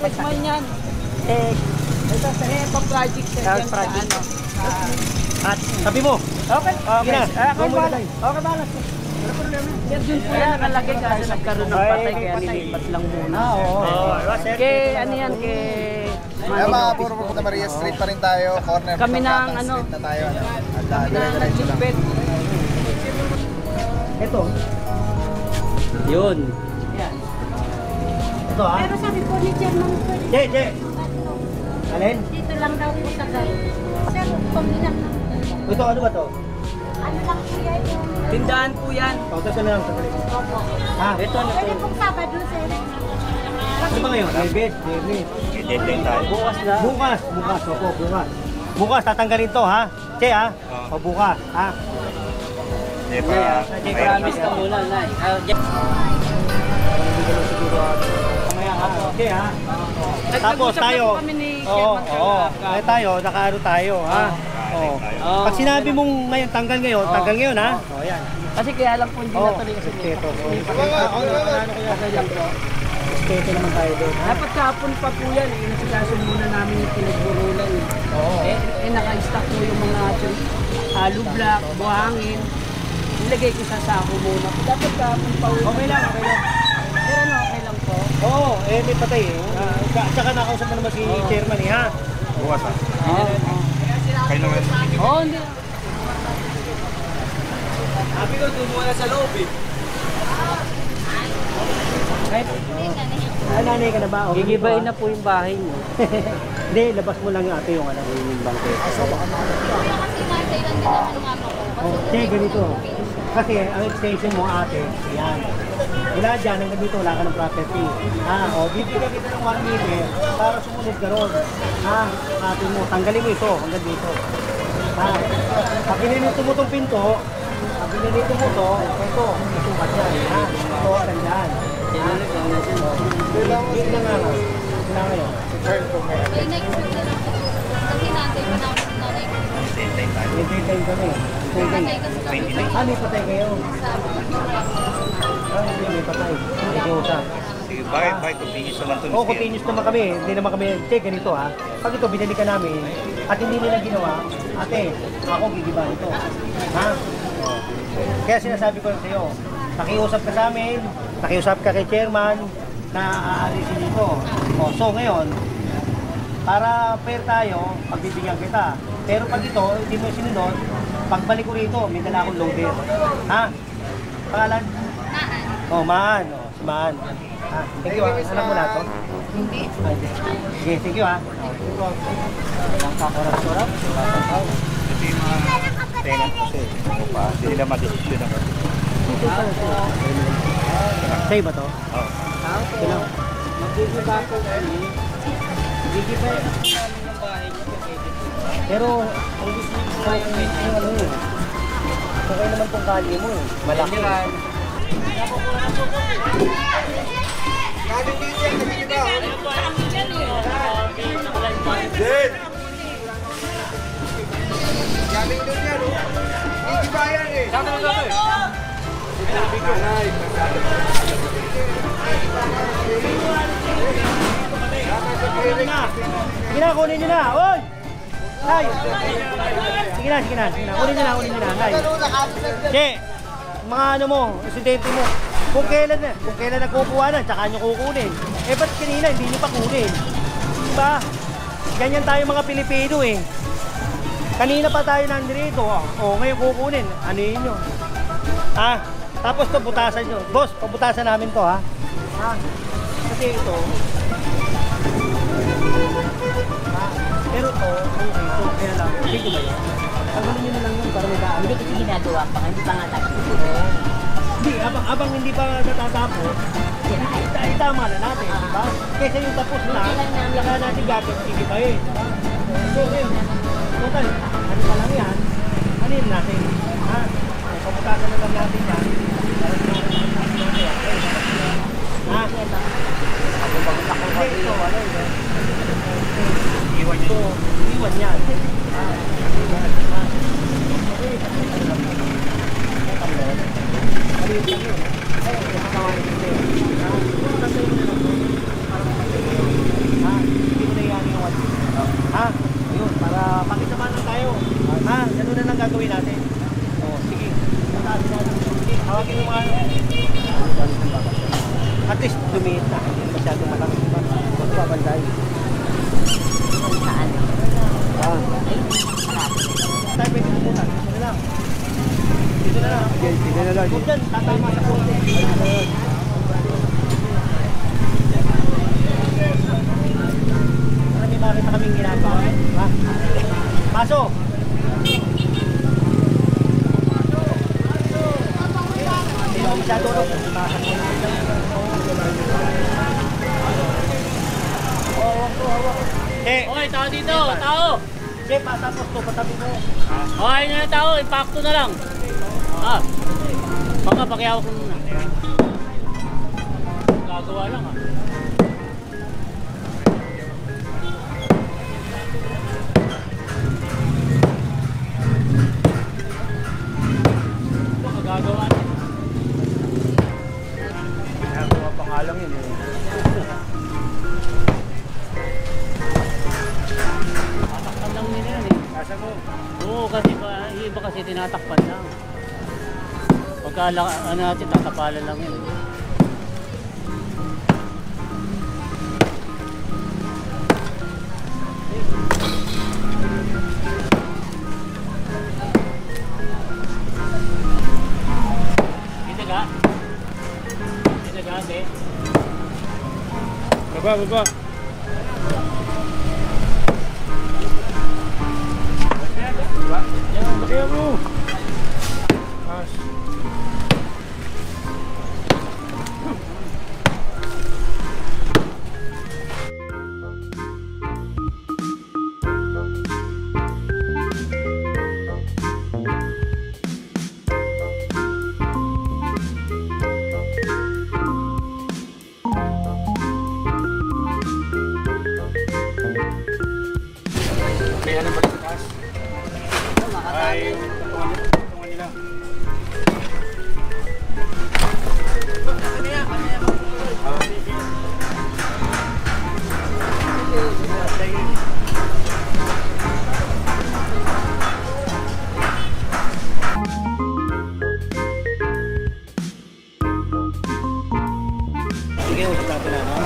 Tikman yan. Ito sa HEPA project sa dyan sa ano. At sabi mo. Okay. Okay. Okay, balas. Okay, balas. Yan dun po yan nakalagay kasi nagkaroon ng patay kaya nilipat lang muna. Kay ano yan, kay... Kaya mga puro pupunta Maria Street pa rin tayo. Corner kami ng ano. Street na tayo. Kami ng naglipit. Ito. Yun. Yan. Ito ha. Pero sabi po ni Chairman ko, Che. Alin? dito lang daw po sa gawin. Sir, pambilang lang. Ito ano ba to? Ano lang po yan yung... Tindahan po yan. Pautas na lang sa kali. Opo. Ha? Ito ano Pwede po. pong Sabado, sir. Ano ba ngayon? David. I-deadline tayo. Bukas na. Bukas. Opo, bukas. Bukas, tatanggalin to ha? Che ha? O bukas ha? Hindi pa. Promise ka muna, Nay. Mamaya ha? Che ha? Tapos tayo. Tayo, nakaano tayo ha? Oo. Pag sinabi mong ngayon, tanggal ngayon ha? O yan. Kasi kaya lang po hindi natuloy kasi Respeto. okay lang po. Respeto naman tayo doon. Dapat kahapon pa po yan, inasikaso muna namin yung pinagburulan. Naka-stock po yung mga hollow block, buhangin. Nilagay ko sa sako muna. Dapat kahapon pa. Okay lang. Pero ano, okay lang po. Oo, may patay eh. Tsaka nakausap mo naman si chairman eh ha? Bukas ha. Kayo naman. Oo, hindi. Sabi ko, tumula sa loob eh. Nanay ka na ba? Gigibayin na po yung bahay niyo. Hindi, labas mo lang yung ate yung alam mo yung bangkit. Kasi nasa ilan din naman mama ko. Kasi ganito. Kasi ang extension mo ate, yan. Wala dyan, hanggang dito wala ka ng property. Bibigyan kita ng 1 meter para sumunod ka ron. Ate mo, tanggalin mo ito hanggang dito. Pag pininito mo itong pinto, pag pininito mo ito, susukat yan. Ito, tandaan. Yun na nga. Yun na ngayon. May next week na lang po. Kasi natin pa namin si nanay ko. Nag-deadline kami. Patay kasi kami. May patay kayo. Hindi, may patay. Nag-iusap. Sige, bakit? Continuous naman ito. Oo, continuous naman kami. Hindi naman kami, check ganito ha. Pag ito, binili ka namin, at hindi nila ginawa, ate, ako gigiba ito. Ha? Oo. Kaya sinasabi ko sa iyo, nakiusap ka sa amin, nakiusap ka kay chairman, na aalisin dito. So ngayon, para fair tayo, pagbibigyan kita. Pero pag ito, hindi mo sinunod, pagbalik ko rito, may dala akong loader. Ha? Pangalan? Maan. Si Maan. Thank you ha. Alam mo na ito? Hindi. Sige, thank you ha. Ang kakorap-korap. Ito yung mga tenant kasi. Hindi nila madesisyon ako. Sa'yo ba ito? Oo. Sino? Magigiba po kami. Gigiba yung bahay niyo. Pero, ang gusto ko yung ano yun. Okay naman tong kalye mo eh. Malaki. Galing doon yan, oh. Hindi ba yan eh? Sige na, kunin nyo na. Oy! Tay! Sige na. Kunin nyo na. Tay. Che, mga ano mo, residente mo. Kung kailan nagkukuha na, tsaka nyo kukunin. Ba't kanina hindi nyo pa kunin? Diba? Ganyan tayo mga Pilipino eh. Kanina pa tayo nandito. Ngayon kukunin. Ano yun nyo? Tapos to butasan nyo. Boss, pabutasan namin to ha. Kasi ito. Pero to, kaya lang. Hindi ko ba yan? Tanggalin nyo na lang yun para may daan. Hindi kasi ginagawa pa, hindi pa nga tayo. Hindi, abang hindi pa natatapos, tama na natin, di ba? Kaysa yung tapos na, saka natin gagawin, sige pa eh. So, total, ano pa lang yan, ano yun natin? Pagkakasan na lang natin yan. Iwan yan. babantay. Saan? Ah. Tayo pwede pumunta. Dito na lang. Dito na lang. Dito na lang. Huwag dyan, tatama sa konti. Para may makita kaming ginagawa. Ha? Paso! Hindi mo masyado rin. Eh, Hoy, tao dito, tao! Che, patapos to, patabi mo. Hoy, na tao, impacto na lang. Ah. Baka pakiyawak mo muna. Gagawa lang ah. Ito, magagawa na. Ginagawa pa nga lang yun eh. Tatakpan lang nila yan eh. Nasa mo? Oo, kasi iba kasi tinatakpan lang. Pagka ano natin, tatapalan lang yun. Dito ka? Dito ka, ate? Baba, baba. Kaya mo. Mas. Kaya naman sa taas. Ay, tungan nila. Sige, usap natin na, no?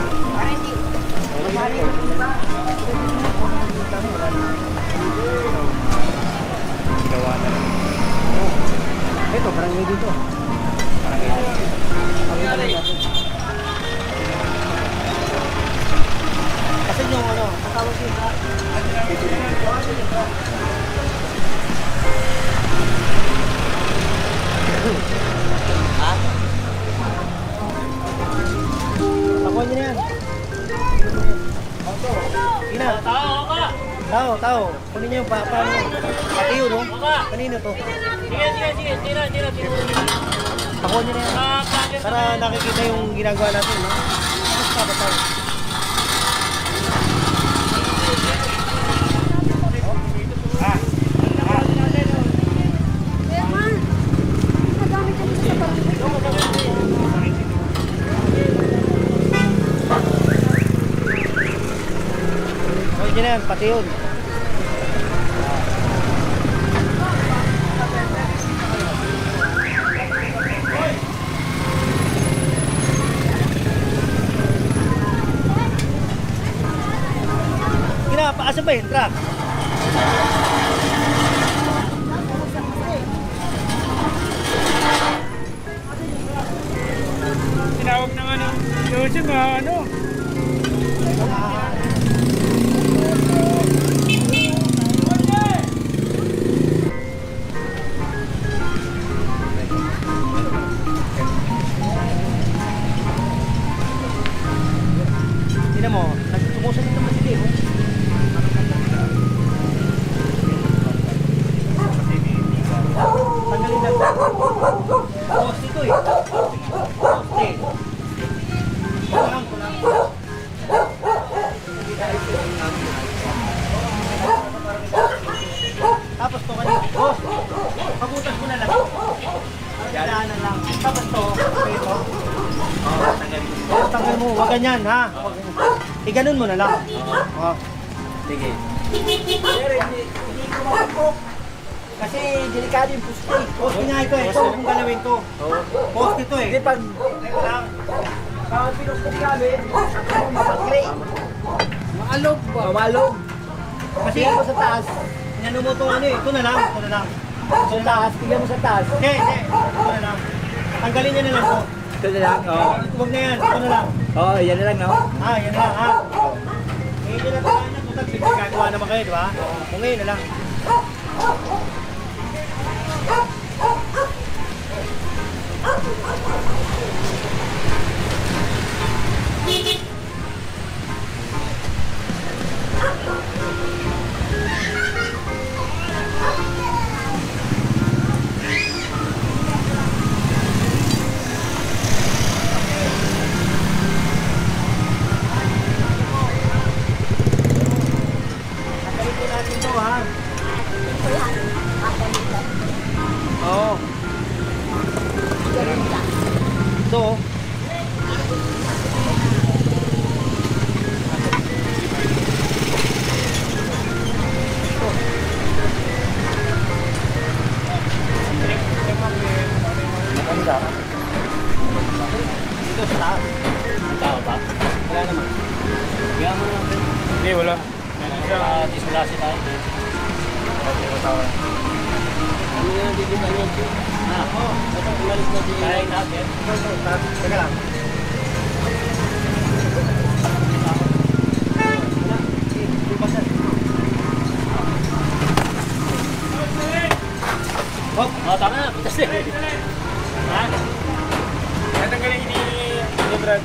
Ginawa na lang. Ito, parang may dito. Parang ganyan. Pakita lang natin. Kasi yung ano, ang tawag dito. Ha? Pakuha niyo na yan. Ina, Tao ka! tao. Kunin niyo yung paano. Pati yun, no? Kanino to? Sige, tira. Pakuha niyo na yan. Para nakikita yung ginagawa natin, no? Mas kapatay. Pakuha niyo na yan, pati yun. Asa ba yung truck? Tinawag ng ano, Jose, mga ano. Tingnan mo, nagtumusan ito masili, oh. Tanggalin na. Post ito eh. Post eh. Kulang. Tapos to kanina. Boss, pagutas mo na lang. Daanan lang. Tapos to. Ito. Tanggal mo. Huwag ganyan ha. Iganon mo na lang. Sige. Hindi ko makapok. Kasi delikado yung poste. Poste nga ito eh. Ito kung galawin to. Poste ito eh. Hindi pag... Teka lang. Pag pinuste namin, ako mapag-gray. Makalog ba? Mamalog. Kasi ito sa taas, inano mo itong ano eh. Ito na lang. Sa taas, tignan mo sa taas. Hindi. Ito na lang. Tanggalin niya na lang po. Ito na lang, oo. Huwag na yan. Ito na lang. Oo, yan na lang, no? Yan na lang ha. Ngayon na lang ito na. Tutag, gagawa naman kayo, di ba? Kung ngayon na lang. Tanggalin natin ito ha. Oo. Ito. Ito sa taas. Tao ba? Wala naman. Kaya mo naman. Hindi, wala. Diskulasi tayo. Ano nga dito niya? Ito umalis na din. Kaya natin. Teka lang. Tama na, pitas din. Ha? Natanggalin ni Brad.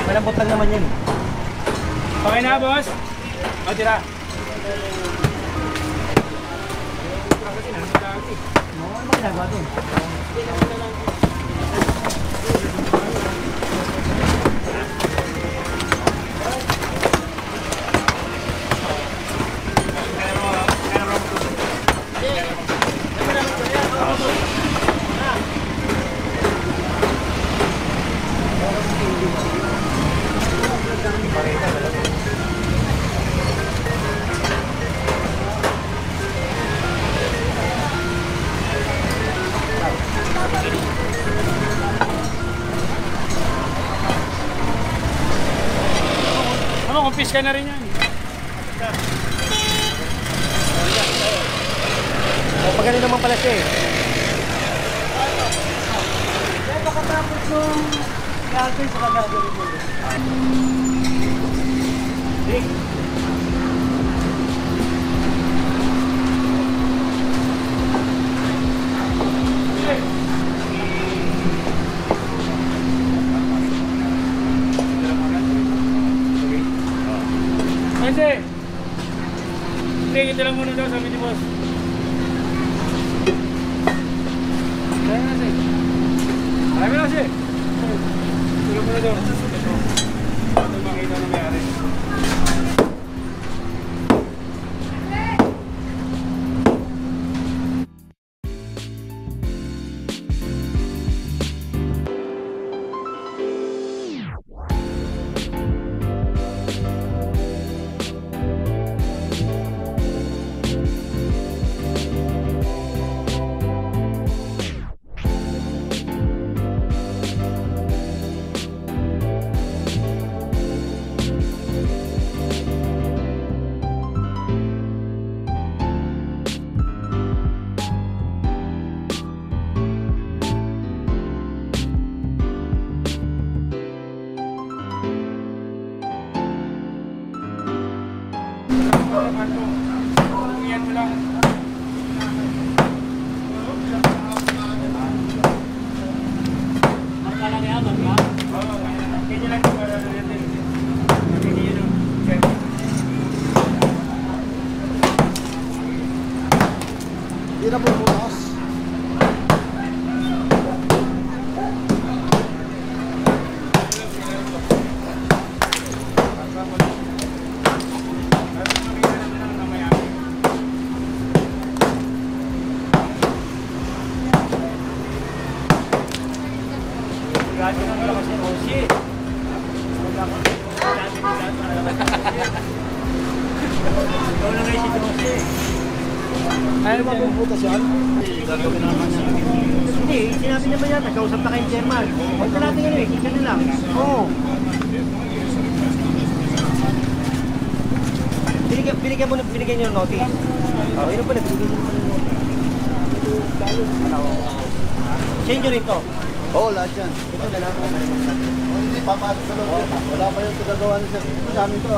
Malambot lang naman yan. Okay na, boss? O, tira. Ano ba ginagawa doon? Ano, kumpis ka na rin yan. Pagano naman pala siya eh. Kaya baka tapos yung gagawin sa gagawin mo. Hindi. Hindi, kita lang muna daw, sabi ni boss. Kaya na siya. Kaya na siya. Tulog muna daw. Ito makita na may-ari. Yan mo lang. Ganyan lang para natin. Ganyan lang. Hindi na po bukas. Gagawin ng lakas ni Rosie. Ikaw na ngayon si Rosie. Ayaw ba bubutas yan? Gagawin naman yan. Hindi, sinabi naman yan. Nagkausap na kayong chairman. Huwag na natin yan eh. Ganun lang. Oo. binigyan niyo ng notice. Oh, yun pala, binigyan niyo ng notice. Change nyo rito. Oo, lahat yan. Ito na lang. Hindi, papasok sa loob. Wala pa yung tagagawa sa amin to.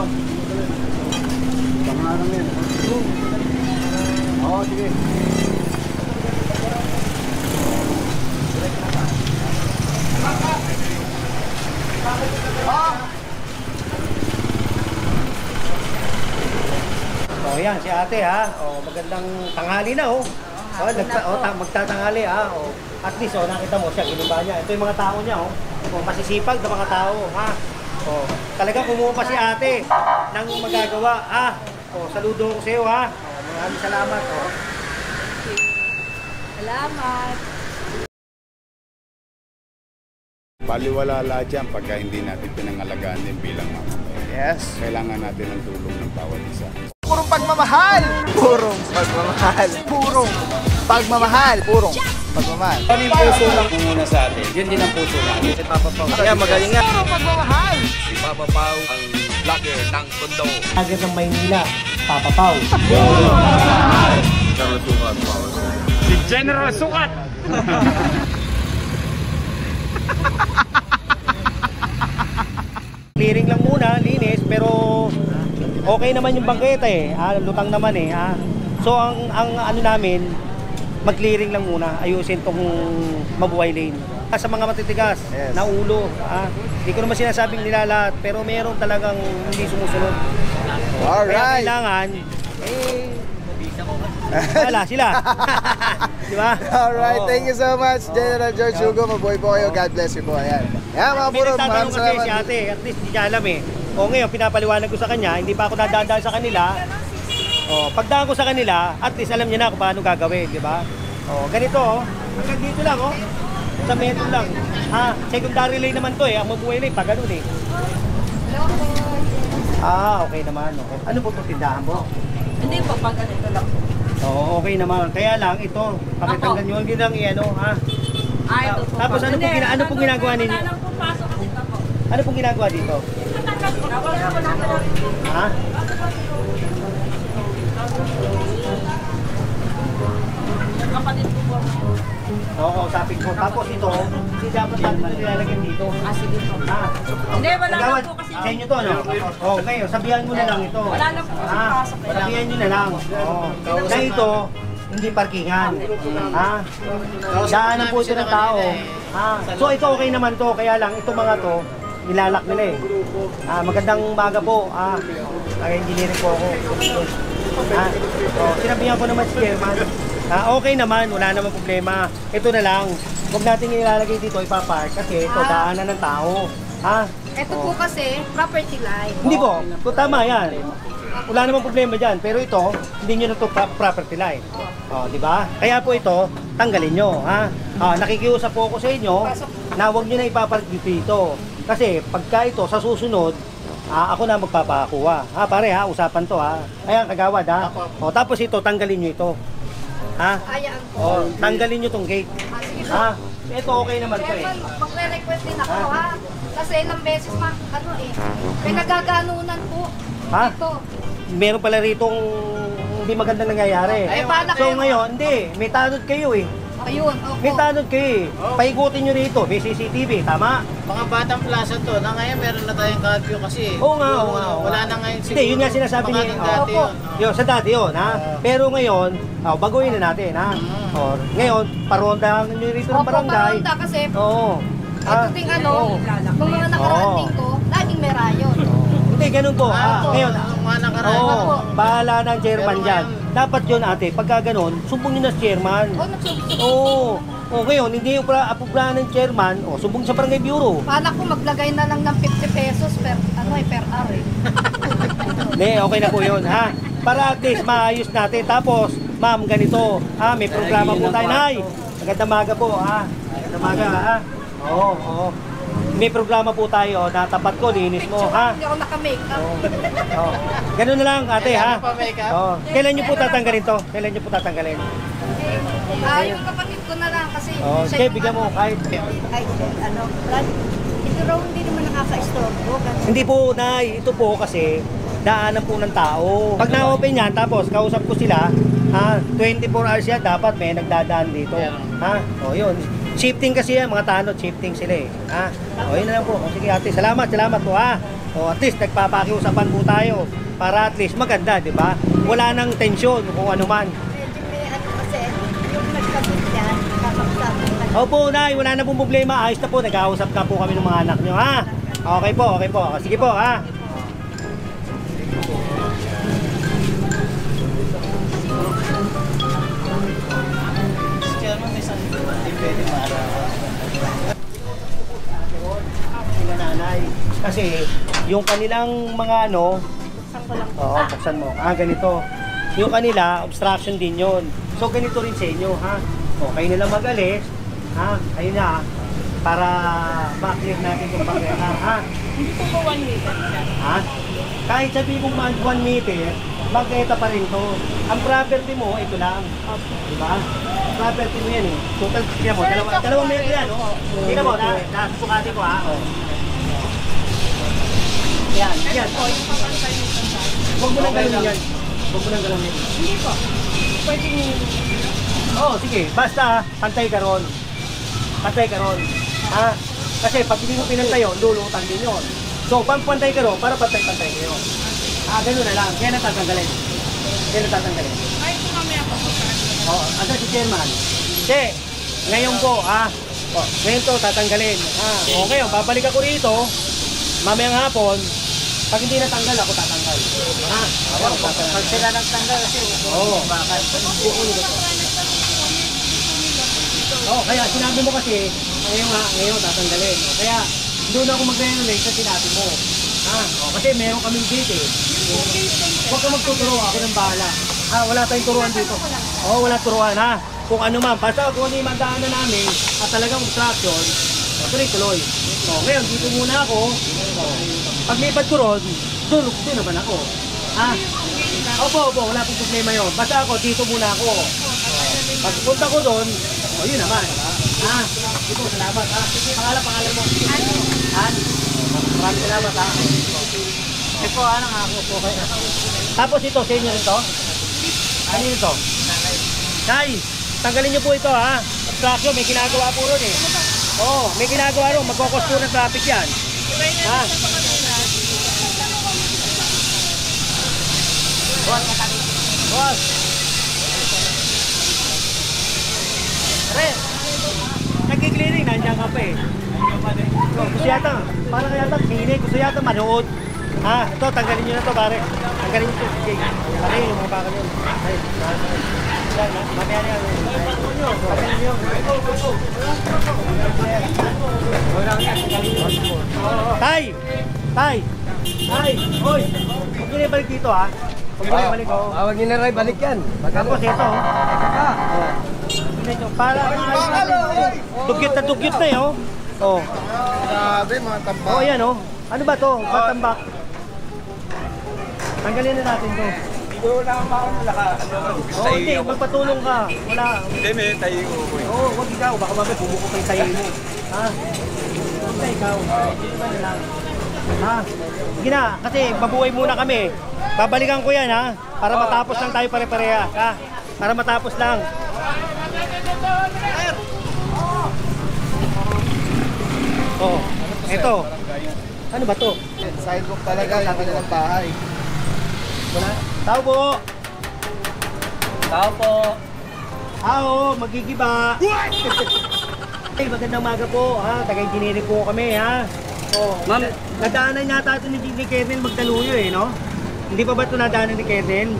Pangarang yan. Oo, sige. Oh, yan si ate ha. Oh, magandang tanghali na oh. Magtatanghali ha. Oh. At least oh, nakita mo siya, giniba niya. Ito yung mga tao niya oh. Oh, masisipag na mga tao ha. Oh, talagang kumuha pa si ate ng magagawa ha. Oh, saludo ko sa iyo ha. Oh, maraming salamat oh. Salamat. Baliwala lahat yan pagka hindi natin pinangalagaan din bilang mamamayan. Yes. Kailangan natin ng tulong ng bawat isa. Purong pagmamahal. Purong pagmamahal. Purong pagmamahal. Purong pagmamahal. Ano yung puso lang muna sa atin? Yun din ang puso natin. Si Papa Pao. Kaya magaling nga. Purong pagmamahal. Si Papa Pao ang vlogger ng Tondo. Agad ng Maynila, Papa Pao. Si General Sukat! Clearing lang muna, linis, pero okay naman yung bangketa eh. Lutang naman eh. So ang ano namin, mag-clearing lang muna, ayusin tong Mabuhay Lane. Sa mga matitigas Yes. na ulo, hindi ko naman sinasabing nila lahat, pero meron talagang hindi sumusunod. Kaya Alright. kailangan, wala sila. Di ba? Alright, Oo. thank you so much, General George Hugo. Mabuhay po kayo. God bless you po. Ayan. Yan mga May purong. nagtatanong Maraming kasi si salamat. ate, at least hindi niya alam eh. O ngayon, pinapaliwanag ko sa kanya, hindi pa ako nadadaan sa kanila. O, pagdaan ko sa kanila, at least alam niya na kung paano gagawin, di ba? O, ganito oh, hanggang dito lang oh. Sa metro lang. Secondary lane naman to eh, ang Mabuhay Lane, pa ganun eh. Okay naman, okay. Ano po itong tindahan mo? Hindi po, pag ganito lang po. Oo, okay naman. Kaya lang, ito, pakitanggan nyo, hindi lang i-ano, ha? Ito po. Tapos ano pong ginagawa ninyo? Wala lang po pasok kasi po. Ano pong ginagawa dito? Ha? Kapatid ko po. Oo, usapin ko. Tapos ito, hindi dapat natin nilalagyan dito. Sige po. Hindi, wala lang Kagawad, po kasi. sa inyo to, no? Oo, kayo, sabihan mo na lang ito. Wala lang po kasi pasok. Sabihan nyo na lang. Oo. Na ito, hindi parkingan. Ha? Daanan po ito ng tao. Ha? So ito okay naman to, kaya lang ito mga to, nilalak nila eh. Magandang umaga po. Engineering po ako. Sinabihan ko naman si Chairman. Okay naman, wala namang problema. Ito na lang. Huwag natin ilalagay dito, ipapark kasi ito daanan ng tao. Ito po kasi, property line. Hindi po, tama yan. Wala namang problema dyan. Pero ito, hindi nyo na ito property line. Di ba? Kaya po ito, tanggalin nyo. Nakikiusap po ako sa inyo na huwag nyo na ipapark dito. Kasi pagka ito, sa susunod, ako na magpapakuha. Pare usapan to Ayan, kagawad tapos ito, tanggalin nyo ito. Hayaan ko. Tanggalin nyo tong gate. Sige po. Ito okay naman to eh. Magre-request din ako Kasi ilang beses pinagaganunan po. Ito. Meron pala ritong hindi magandang nangyayari. paano So kayo? ngayon, hindi. May tanod kayo eh. Ayun, opo. May tanod kayo eh. Paikutin nyo rito. May CCTV, tama? Mga Batang Plaza to, na ngayon meron na tayong curfew kasi. Oo nga, oo nga. Wala na ngayon siguro. Hindi, yun nga sinasabi niya. Baka nung dati yun. Yun, sa dati yun, Pero ngayon, baguhin na natin, Ngayon, parondahan nyo rito ng Opo, barangay. paronda kasi Oo. ito ding nung mga nakaraan ko, laging may rayon. Hindi, ganun po. Ngayon, Mga nakaraan. bahala ng chairman dyan. Dapat yun ate, pagka ganun, sumbong nyo na sa chairman. Nagsusunod. Ngayon, hindi yung apublaan ng chairman, sumbong sa barangay bureau. Paano ko maglagay na lang ng 50 pesos per hour eh. Hindi, okay na po yun, Para at least maayos natin. Tapos, ma'am, ganito, may programa po tayo. Nay, magandang maga po, Magandang maga, Oo. May programa po tayo na tapat ko, linis mo, Hindi ako naka-makeup. Ganun na lang, ate, pa-makeup? Kailan nyo po tatanggalin to? Kailan nyo po tatanggalin? Yung kapatid ko na lang kasi Sige, bigyan mo kahit. Ay, Brad, ito raw hindi naman nakaka-istorbo. Hindi po, Nay. Ito po kasi, daanan po ng tao. Pag na-open yan, tapos kausap ko sila, 24 hours yan, dapat may nagdadaan dito. Ha? O yun. Shifting kasi yan, mga tanod, shifting sila eh. Ha? O yun na lang po. O, sige ate, salamat po ha. O at least nagpapakiusapan po tayo para at least maganda, di ba? Wala nang tensyon kung ano man. Medyo may ano kasi, yung nagkabit yan, kakapsabi. Opo, Nay, wala na pong problema. Ayos na po, nag-ausap na po kami ng mga anak nyo, ha? Okay po. Sige po, ha? Chairman, may isang hindi pwede Sila nanay. Kasi, yung kanilang mga ano, oo, buksan mo. Ganito. Yung kanila, obstruction din yun. So, ganito rin sa inyo, ha? O, kayo nila mag-alis, ha? Ayun na, para ma-clear natin kung bakit, ha? Hindi po ba 1 meter? Ha? Kahit sabihin kong 1 meter, magkita pa rin to. Ang property mo, ito lang. Diba? Property mo yan eh. Total, tingnan mo, dalawang meter yan, oh. Tingnan mo, nasukati ko, ha? Oh. Yan. Huwag mo nang galawin yan. Hindi po. Pwede nyo. Oo, sige. Basta, pantay ka ron. Ha? Kasi pag hindi mo pinantayo, lulutan din yun. So, pag pantay ka ron, para pantay-pantay kayo. Ganun na lang. Kaya natatanggalin. Ay, ito mamaya po. Oo, asa si Chairman. Che, ngayon po, ngayon to, tatanggalin. O ngayon, babalik ako rito, mamayang hapon, pag hindi natanggal, ako tatanggal. Pag sila nagtanggal kasi, Oo. bakit? Kaya sinabi mo kasi, ngayon tatanggalin. Kaya doon ako mag-renovate sa sinabi mo. Kasi meron kaming date eh. Huwag ka magtuturo, ako nang bahala. Wala tayong turuan dito. Wala turuan ha. Kung ano man, basta kung ano yung magdaanan namin at talagang obstruction, tuloy-tuloy. Ngayon, dito muna ako. Pag may ipad ko ron, doon naman ako. Opo, wala pong problema yun. Basta ako, dito muna ako. Pag punta ko doon, yun naman. Ito, salamat ha. Pangalan mo. Maraming salamat ha. Po, ano nga ako po kayo? Tapos ito, sa inyo rin to? Ano yun ito? Nay, tanggalin nyo po ito ha. Obstruction, may ginagawa po ron eh. May ginagawa ron. Magkakos po ng traffic yan. Boss. Nagki-clearing, nandiyan ka pa eh. Gusto yata, parang yata sine, gusto yata manood. Ito, tanggalin nyo na to pare. Tanggalin nyo to, sige. Pare, yung mga bakal yun. Mamaya na yan. Tanggalin nyo. Tay! Hoy! Huwag nyo na ibalik dito ha. Huwag nyo na ibalik oh. Huwag nyo na rin, balik yan. Tapos ito para dugyot na eh oh. Grabe, mga tambak. Yan oh. Ano ba to? Patambak. Tanggalin na natin to. Hindi ko na ako Hindi, magpatulong ka. Wala. Hindi, may tayo ko. Huwag ikaw. Baka mamaya bumuko pa yung tayo mo. Basta ikaw. Sige na, kasi mabuhay muna kami. Babalikan ko yan ha. Para matapos lang tayo pare-pareha. Para matapos lang. Ito. Ano ba to? Sidewalk talaga, yung kanilang bahay. Wala. Tao po. Magigiba. Magandang maga po, ha. Taga-engineering po kami, ha. Ma'am, nadaanan yata ito ni Kernel Magdaluyo, eh, no? Hindi pa ba ito nadaanan ni Kernel?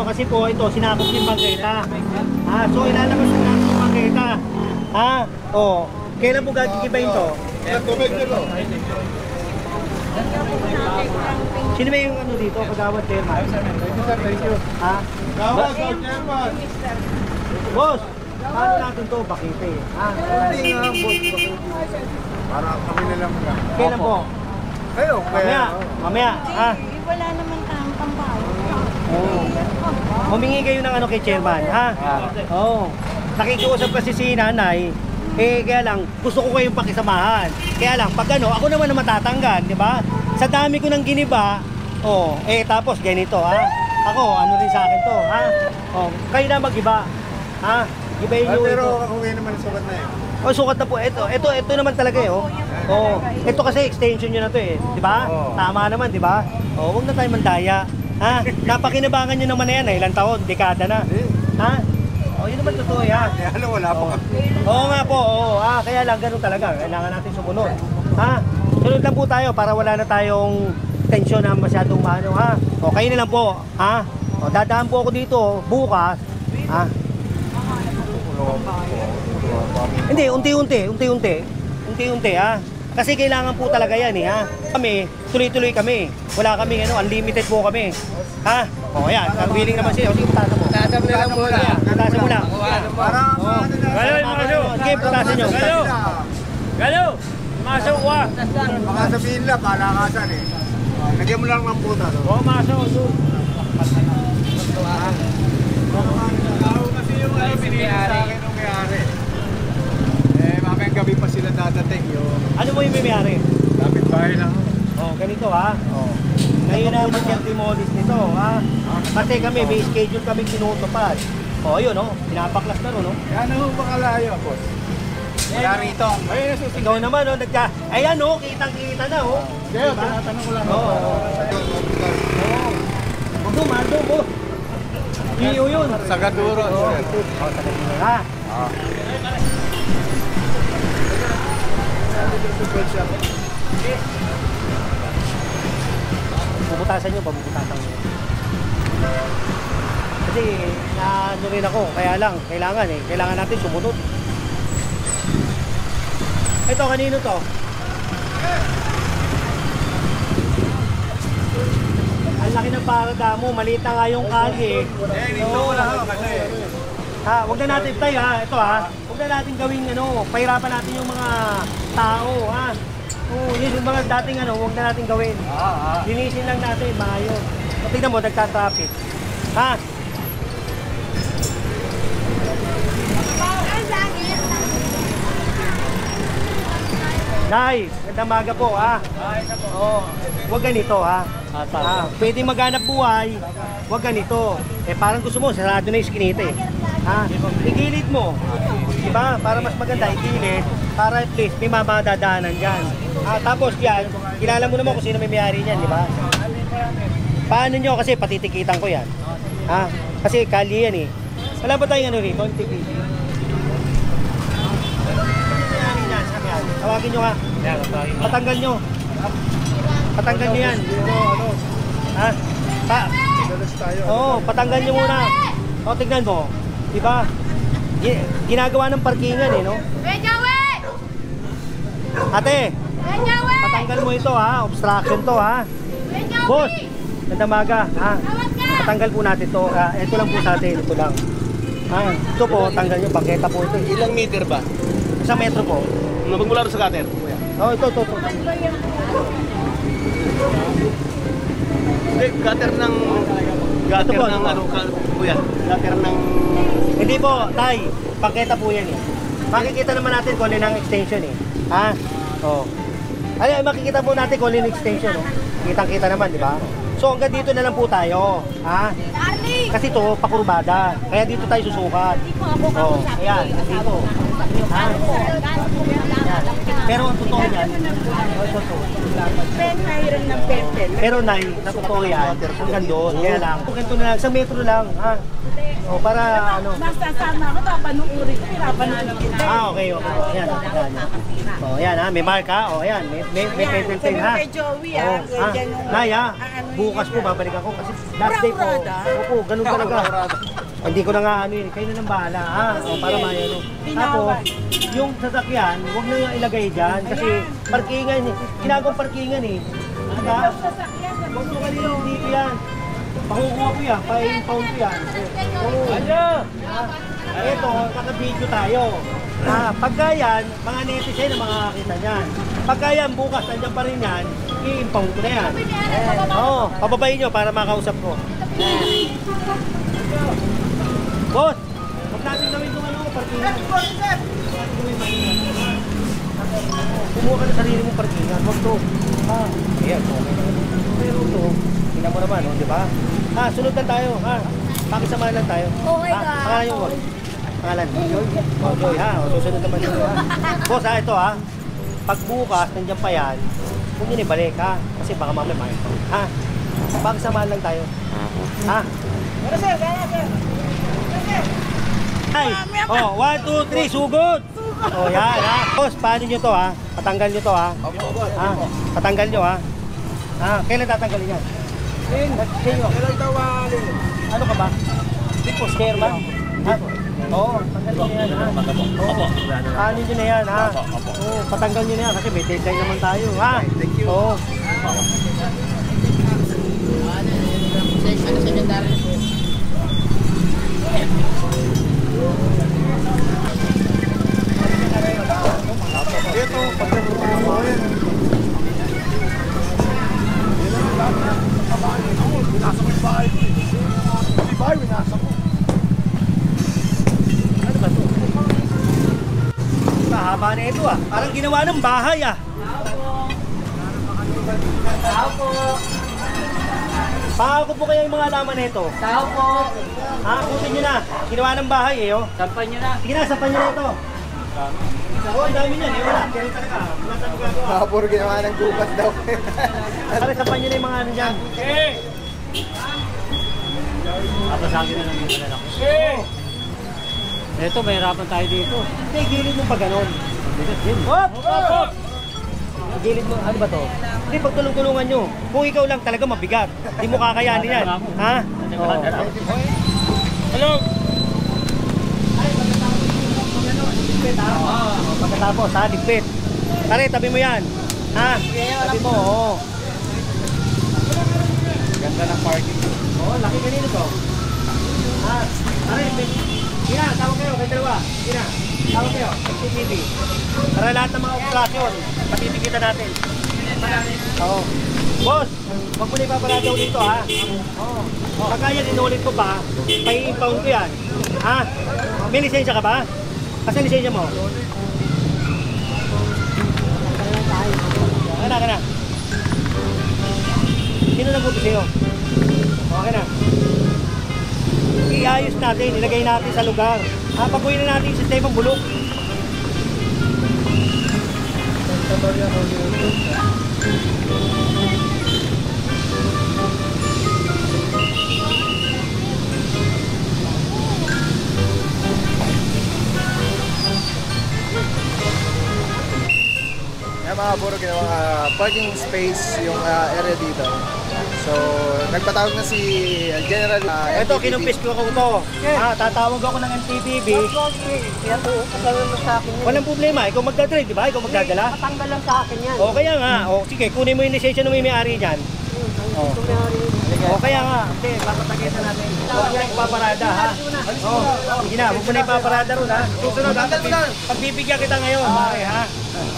Kasi po, ito, sinakop yung bangketa. So, ilalabas na natin yung bangketa. Kailan po gagigibayin to? Tubig nyo. Sino ba yung ano dito? Kagawad chairman? Thank you. Gawad, chairman. Boss, paano natin to? Bakite. Hindi nga, boss. Para kami na lang. Kailan po? Kayo, Mamaya. Wala naman tayong pambayad. Humingi kayo ng ano kay chairman, ha? Nakikiusap kasi si nanay. Kaya lang, gusto ko kayong pakisamahan. Kaya lang, pag ako naman na matatanggal, di ba? Sa dami ko ng giniba, Oh, tapos ganito ha. Ako, ano rin sa akin to, ha? Oh, kayo na mag-iba. Ha? Ibayin nyo Pero ito. ako ngayon naman sukat na eh. Oh, sukat na po. Ito naman talaga eh, oh. Oh, ito kasi extension nyo na to eh. Di ba? Oo. Tama naman, di ba? Oh, huwag na tayo mandaya. Ha? Napakinabangan nyo naman na yan eh. Ilang taon, dekada na. Ha? Oh, yun naman totoo ha. Kaya ano, wala pa kami. Oo nga po, oo. Kaya lang ganun talaga. Kailangan natin sumunod. Ha? Sunod lang po tayo para wala na tayong tensyon na masyadong maano, ha? O, kayo na lang po, ha? O, dadaan po ako dito bukas, ha? Hindi, unti-unti, ha? Kasi kailangan po talaga yan, eh, ha? Kami, tuloy-tuloy kami. Wala kami, unlimited po kami. Ha? O, ayan, willing naman siya. O, sige, putasan mo. Putasan mo lang muna. Putasan mo lang. Para Galo, Maso! Sige, putasan nyo. Galo! Galo! Maso, wa! baka sabihin lang, palakasan eh. Lagyan mo lang ng puta. Oo, Maso! Ako kasi yung pinili sa akin nung may-ari. Mamayang gabi pa sila dadating yung Ano mo yung may-ari? lapit bahay lang. Oh, ganito ha. Oh. Ngayon na naman yung demolish nito, ha. Kasi kami may schedule kami tinutupad. Oh, ayun oh, pinapaklas na ron, oh. Yan ang makalayo, boss. Wala rito. Ayun, ikaw naman oh, ayan oh, kitang-kita na oh. Kaya, tinatanong ko lang. Oo. Dumado mo. Iyo yun. Sagaduro. Oh, Sagaduro ha. Bubutasan nyo, pabubutasan nyo. Kasi ano rin ako, kaya lang, kailangan natin sumunod. Ito, kanino to? Ang laki ng paraga mo, maliit na nga yung kalye. Dito ko lang ako kasi. Ha, wag na natin tayo ha, ito ha. Wag na natin gawing pahirapan natin yung mga tao ha. Yun yung mga dating wag na natin gawin. Linisin lang natin, maayos. So, tignan mo, nagka-traffic. Ha? Nay, gandang maga po ha. Wag ganito ha. Pwede maghanap buhay, wag ganito. Parang gusto mo, sarado na yung skinita eh. Ha? Igilid mo. Diba? Para mas maganda, igilid. Para at least may mamadadaanan dyan. Tapos yan, kilala mo naman kung sino may mayari niyan, di ba? Paano nyo? Kasi patitikitan ko yan. Ha? Kasi kali yan eh. Wala ba tayong rito? TV. Tawagin nyo ha. Patanggal nyo. Patanggal nyo yan. Ha? Patanggal nyo muna. O, tignan mo. Diba? Ginagawa ng parkingan eh, no? Ate, patanggal mo ito ha. Obstruction to ha. Boss, nandamaga ha. Patanggal po natin to. Ito lang po sa atin. Ito lang. Ito po, tanggal nyo. Pangketa po ito. Ilang meter ba? Isang metro po. Magmula rin sa cutter. Ito. Gutter ng... Gutter Ito po, ng ano, kuya? Gutter ng... Hindi po, tay. Pangketa po yan eh. Makikita naman natin kung ano yung extension eh. Ha? Oh. Ay, makikita po natin kung ano yung extension. Oh. Kitang-kita naman, di ba? So hanggang dito na lang po tayo. Ha? Kasi ito, pakurbada. Kaya dito tayo susukat. Oh, ayan, dito. Ha? Pero ang totoo yan, pero nay, na totoo yan, hanggang doon. Kaya lang, ganito na lang, sa metro lang. Ha? O, para ano. Masasama ko, papanuuri ko, pinapanuuri kita. Okay. Ayan, tandaan niyo. O, ayan ha, may mark ha. O, ayan, may pencil pen ha. Kay Joey O, ha? Nay ha, bukas po babalik ako kasi last day po. Opo, ganun talaga. Hindi ko na nga ano yun, kayo na nang bahala ha. O, para mayano. Tapos, yung sasakyan, huwag na nga ilagay dyan kasi parkingan eh. Ginagawang parkingan eh. Diba? Huwag mo kanina dito yan. Pakukuha ko yan, pa-impound ko yan. Ito, naka-video tayo. Pagka yan, mga netizen na makakakita niyan. Pagka yan, bukas, nandiyan pa rin yan, i-impound ko na yan. Oo, pababayin nyo para makausap ko. Boss, huwag natin gawin itong parkingan. Kumuha ka na sarili mong parkingan, huwag to. Ayan, okay. Pero ito, tingnan mo naman, oh, di ba? Ha, sunod lang tayo, ha? Pakisamahan lang tayo. Okay ha? ka. Pangalan yung boss? Pangalan? Oh, Joy, ha? O, susunod naman yun, ha? Boss, ha, ito, ha? Pag bukas, nandiyan pa yan, huwag nyo ibalik, ha? Kasi baka mamaya makita. Ha? Pakisamahan lang tayo. Ha? Pero sir, kaya sir. Ay! Oh, 1, 2, 3, sugod! Oh, yan, ha? Boss, paano nyo to, ha? Patanggal nyo to, ha? Ha? Patanggal nyo, ha? Ha? Kailan tatanggalin yan? Kailan tawalin? Ano ka ba? Hindi po, scare ba? Ha? Oo, patanggal nyo yan, ha? Oo, paano nyo na yan, ha? Oo, patanggal nyo na yan kasi may deadline naman tayo, ha? Thank you. Oo. Ito, pagkakuha mo yan. Binasa ko yung bahay ko. Hindi bahay, binasa ko. Ano ba ito? Mahaba na ito, ah. Parang ginawa ng bahay, ah. Tao po. Paano ko po kaya yung mga alaman na ito? Tao po. Ha, kutin nyo na. Ginawa ng bahay, eh, oh. Sampan nyo na. Sige na, sapan nyo na ito. Oo, ang dami niyan, eh. Wala. Kaya talaga. Wala tayong gagawa. Puro ginawa ng gubat daw. Pare, sapan nyo na yung mga ano dyan. Tapos sa akin na lang yung kalala ko. Ito, mahirapan tayo dito. Hindi, gilid mo pa ganon. Hop! Hop! Hop! Gilid mo, ano ba to? Hindi, pagtulong-tulungan nyo. Kung ikaw lang talaga mabigat, hindi mo kakayanin yan. Ha? Oo. Hello! Pagkatapos, ha? Ligpit. Pare, tabi mo yan. Ha? Tabi mo, oo. Ganda ng parking. Oo, laki kanino to. Ha? Pare, Gina, tawag kayo, kayo dalawa. Gina, tawag kayo, CCTV. Para lahat ng mga operasyon, patitikitan natin. Oo. Boss, wag mo na ipaparada ko dito, ha? Oo. Pagka yan, inulit ko pa, pay-impound ko yan. Ha? May lisensya ka ba? Kasi lisensya mo? Kana, kana. Sino nagbuto sa'yo? Okay na. Iayos natin, ilagay natin sa lugar. Paguhin na natin yung sistemang bulok. Yan mga puro ginawa parking space yung area dito. So, nagpatawag na si General Ito, kinumpis ko to. Tatawag ako ng MTPB. Kaya po, kasama mo sa akin yun. Walang problema, ikaw magdadrive, di ba? Ikaw magdadala. Matanggal lang sa akin yan. O kaya nga, o sige, kunin mo yung lisensya ng may-ari dyan. O kaya nga, hindi, papatagitan natin. Huwag niya ipaparada, ha? O, sige na, huwag mo na ipaparada ron, ha? Susunod, ha? Pagbibigyan kita ngayon, pare, ha?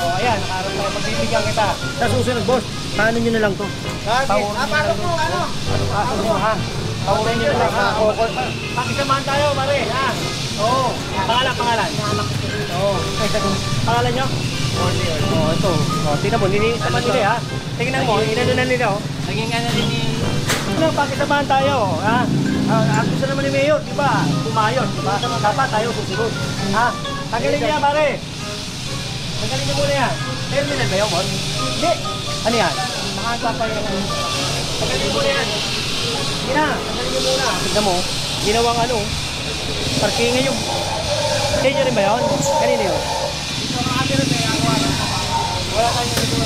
O, ayan, nakaroon tayo, pagbibigyan kita. Sa susunod, boss, paano nyo na lang to? Pasok mo, ano? Pasok mo, ha? Paurin nyo na lang, ha? O, pakisamahan tayo, pare, ha? Oo, pangalan. Oo, pangalan nyo? Oh, ito. Oh, tingnan mo, nilinis naman nila, ha? Tingnan mo, inano na nila, oh. Naging ano din ni... Ano, pakisamahan tayo, ha? Ang gusto naman ni Mayor, di ba? Pumayos, di ba? Dapat tayo susunod. Ha? Tanggalin niya, pare. Tanggalin niyo muna yan. Terminal ba yun, boss? Hindi. Ano yan? Makakapayang. Tanggalin muna yan. Hindi na, tanggalin niyo muna. Tignan mo, ginawang ano, parkingan yung... Kaya nyo rin ba yun? Kanina yun? Wala tayo nito.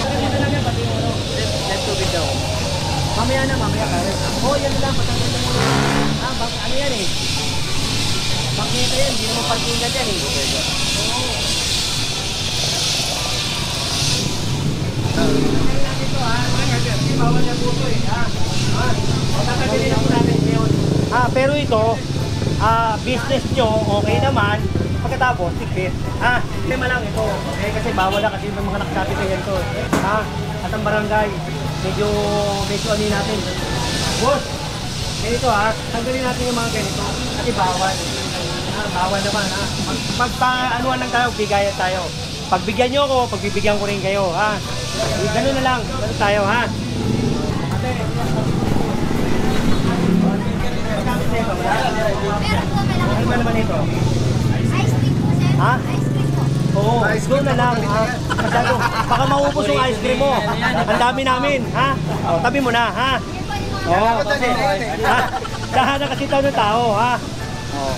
Ganito lang yan, pati yung ano. Left tubig daw. Mamaya na, kare. Oo, yan lang, patanggal na muna. Ano yan eh? Pakita yan, hindi naman parkingan yan eh. Oo. Tanggalin natin ito ha. Hindi bawal yung buto eh. O, tatanggalin lang natin ngayon. Pero ito, business nyo, okay naman. Pagkatapos, tikit. Tema lang ito. Okay, kasi bawal na kasi may mga nakasabi kayo ito. At ang barangay, medyo ano natin. Boss, ganito tanggalin natin yung mga ganito. Kasi bawal. Bawal naman Magpa-anuan lang tayo, bigayan tayo. Pagbigyan nyo ako, pagbibigyan ko rin kayo. Ganun na lang. Ganun tayo, Ate, Meron po, may Ano ba naman ito? ice cream po, sir. Ha? Ice cream po. Oo, doon na lang ha. Masyado, baka maubos yung ice cream mo. Ang dami namin, ha? O, tabi mo na, ha? Yan po yung mga Oo, kasi, ha? Dahan na kasi tayo ng tao, ha? Oo.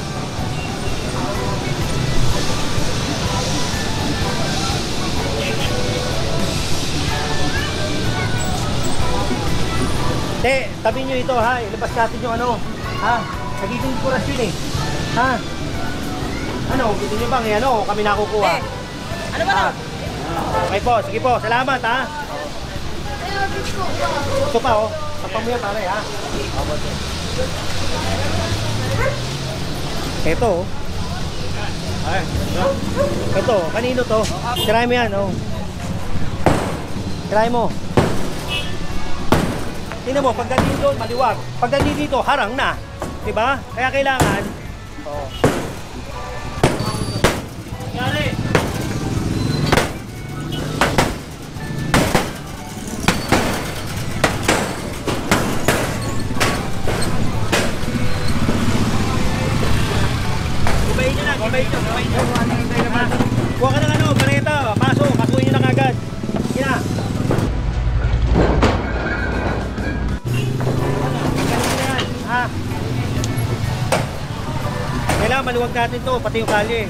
Te, tabi nyo ito, ha? Ilabas natin yung ano, ha? Nagiging dekorasyon eh. Ha? Ano, gusto nyo bang ano, kami nakukuha? Ano ba daw? Okay po, sige po, salamat ha. Ayun, bitch po. Ito pa oh, tapang mo yan pare ha. Ito oh. Ito, kanino to? Try mo yan oh. Try mo. Tingnan mo, pagdating doon, maliwag. Pagdating dito, harang na. Diba? Kaya kailangan oh. Yari! Gibayin nyo na, gibayin nyo. Kuha ka ng ano, paneta, paso, pasuhin nyo na kagad. Sige na. Ha? Kailangan maluwag natin to, pati yung kalye.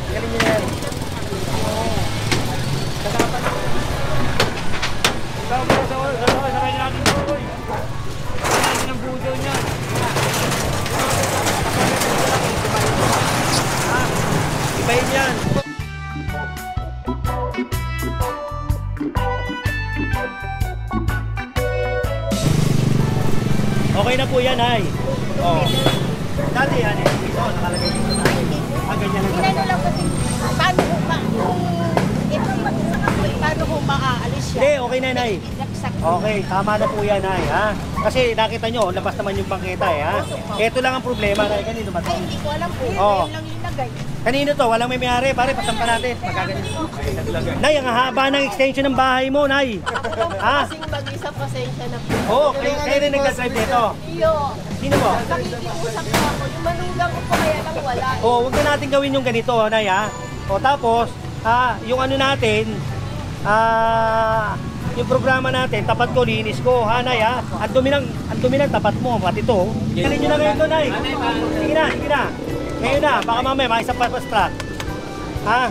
Galing nyo yan. Sakay natin po, boy. Sakay natin ang budo niya. Ibayin yan. Okay na po yan, hay. Oh. Dati yan eh. Ito, nakalagay dito tayo. Ganyan lang. Inano lang kasi, paano kung paano kung maaalis siya? Hindi, okay na, nay. Naksak. Okay, tama na po yan, hay, ha? Kasi nakita nyo, labas naman yung bangketa, eh, ha? Ito lang ang problema, nay. Kanino ba to? Ay, hindi ko alam po. Oo. Ngayon lang ilagay. Kanino to? Walang may mayari, pare. Pasampa natin. Magkaganito. Nay, ang haba ng extension ng bahay mo, nay. Ha? Kasing mag-isa, pasensya na po. Oo, kayo rin nag-drive dito. Iyo, Sino po? nakikiusap na ako. Yung manugang ko pa kaya lang wala. Oo, huwag na natin gawin yung ganito, nay, ha? O tapos, yung ano natin, yung programa natin, tapat ko, linis ko, ha, nay, ha? Ang dumi ng tapat mo, pati to. Galing nyo na ngayon to, nay. Sige na, sige na. Ngayon na, baka mamaya, makisap pa sa truck. Ha?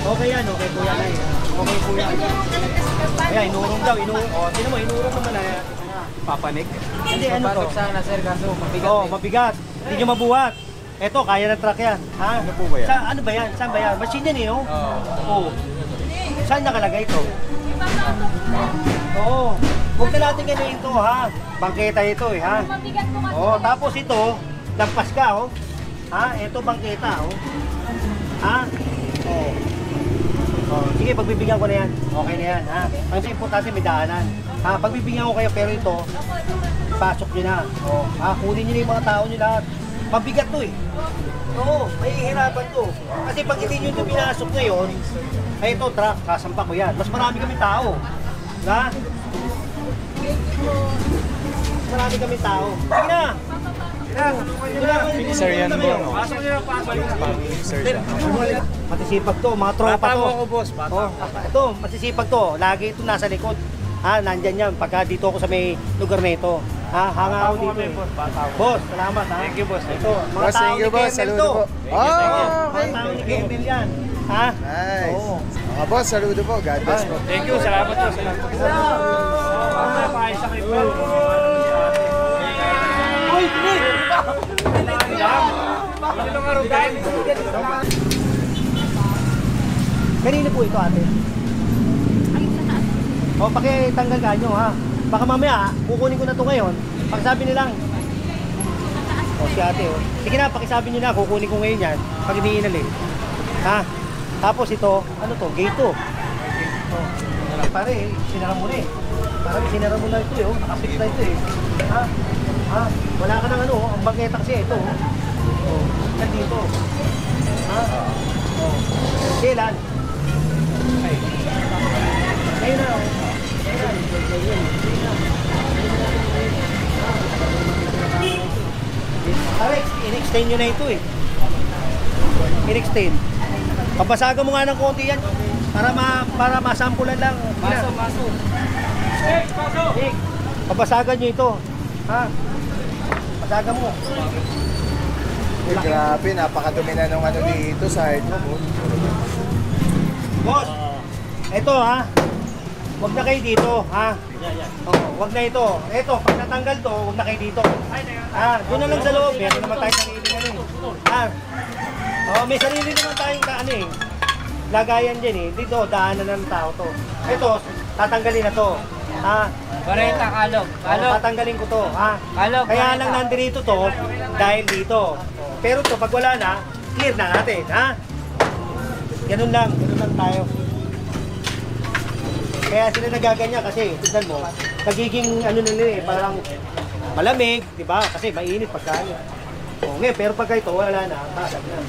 Okay yan, okay po yan, nay. Okay po yan. Ayan, inurong daw, inurong. O, sino mo, inurong naman, ay. Papanik. Hindi, ano to? Sana sir, kaso mabigat Oo, mabigat. Hindi nyo mabuhat. Eto, kaya ng truck yan. Ha? Ano po ba yan? Ano ba yan? Saan ba yan? Machine yan eh, no? Oo. Oo. Saan nakalagay ito? Oo. Huwag na natin ganyan ito, ha? Bangketa ito, eh, ha? Mabigat po kasi. Oo, tapos ito, lampas ka, oh. Ha? Ito, bangketa, oh. Ha? Oo. Oh, sige, pagbibigyan ko na yan. Okay na yan, ha? Ang importante, may daanan. Ha? Pagbibigyan ko kayo, pero ito, pasok nyo na. Oh, ha? Kunin nyo na yung mga tao nyo lahat. Mabigat to, eh. Oo, mahihirapan to. Kasi pag hindi nyo ito pinasok ngayon, ay ito, truck, kasampa ko yan. Mas marami kami tao. Ha? Marami kami tao. Sige na! Sir yan po, no? Pasok niyo, pasok niyo. Sir siya. Masisipag to, mga tropa Bata to. mo ako, boss. Bata. Oh, ito, masisipag to. Lagi ito nasa likod. Ha, nandyan yan. Pagka dito ako sa may lugar na ito. Ha, hanga ako dito. Eh. Boss, salamat ha. Thank you, boss. Ito, mga Boss, tao thank ni you, boss. Kemel Saludo to. po. Mga tao ni Kemel yan. Ha? Nice. Oo. Mga boss, saludo po. God bless po. Thank you, salamat po. Salamat po. Pakay sa kay Paul. Uy, Nick! Ilang araw dahil. Kanino po ito, ate? O, pakitanggal ka nyo, ha? Baka mamaya, kukunin ko na ito ngayon. Pakisabi nilang. O, si ate, o. Sige na, pakisabi nyo na, kukunin ko ngayon yan. Pag hindi inali. Ha? Tapos ito, ano to? Gate to. O, pare, sinara mo na eh. Parang sinara mo na ito eh, oh. Nakapit na ito eh. Ha? Ha? Wala ka ng ano, ang bangketa kasi ito. Oh, nandito. Ha? Oh. Kailan? Ay. Ngayon na. Alex, in-extend nyo na ito eh. In-extend. Papasagan mo nga ng konti yan para masampulan lang. Maso. Nick, papasagan nyo ito. Ha? Pasagan mo. Grabe, napakadumi na nung ano dito sa hardwood. Boss, ito ha. Huwag na kayo dito, ha? Oo, huwag na ito. Ito, pag natanggal to, huwag na kayo dito. Ha? Doon na lang sa loob. Meron naman tayo sarili ano eh. Ha? Oo, may sarili naman tayong ano eh. Lagayan dyan eh. Dito, daanan ng tao to. Ito, tatanggalin na to. Ha? 40 kalog. Oo, tatanggalin ko to, ha? Kalog, Kaya 40. lang nandito to dahil dito. Pero to, pag wala na, clear na natin, ha? Ganun lang tayo. Kaya sila nagaganyan kasi, tignan mo, nagiging ano na nila eh, parang malamig, di ba? Kasi mainit pagka ano. O ngayon, pero pagka ito, wala na, basag na.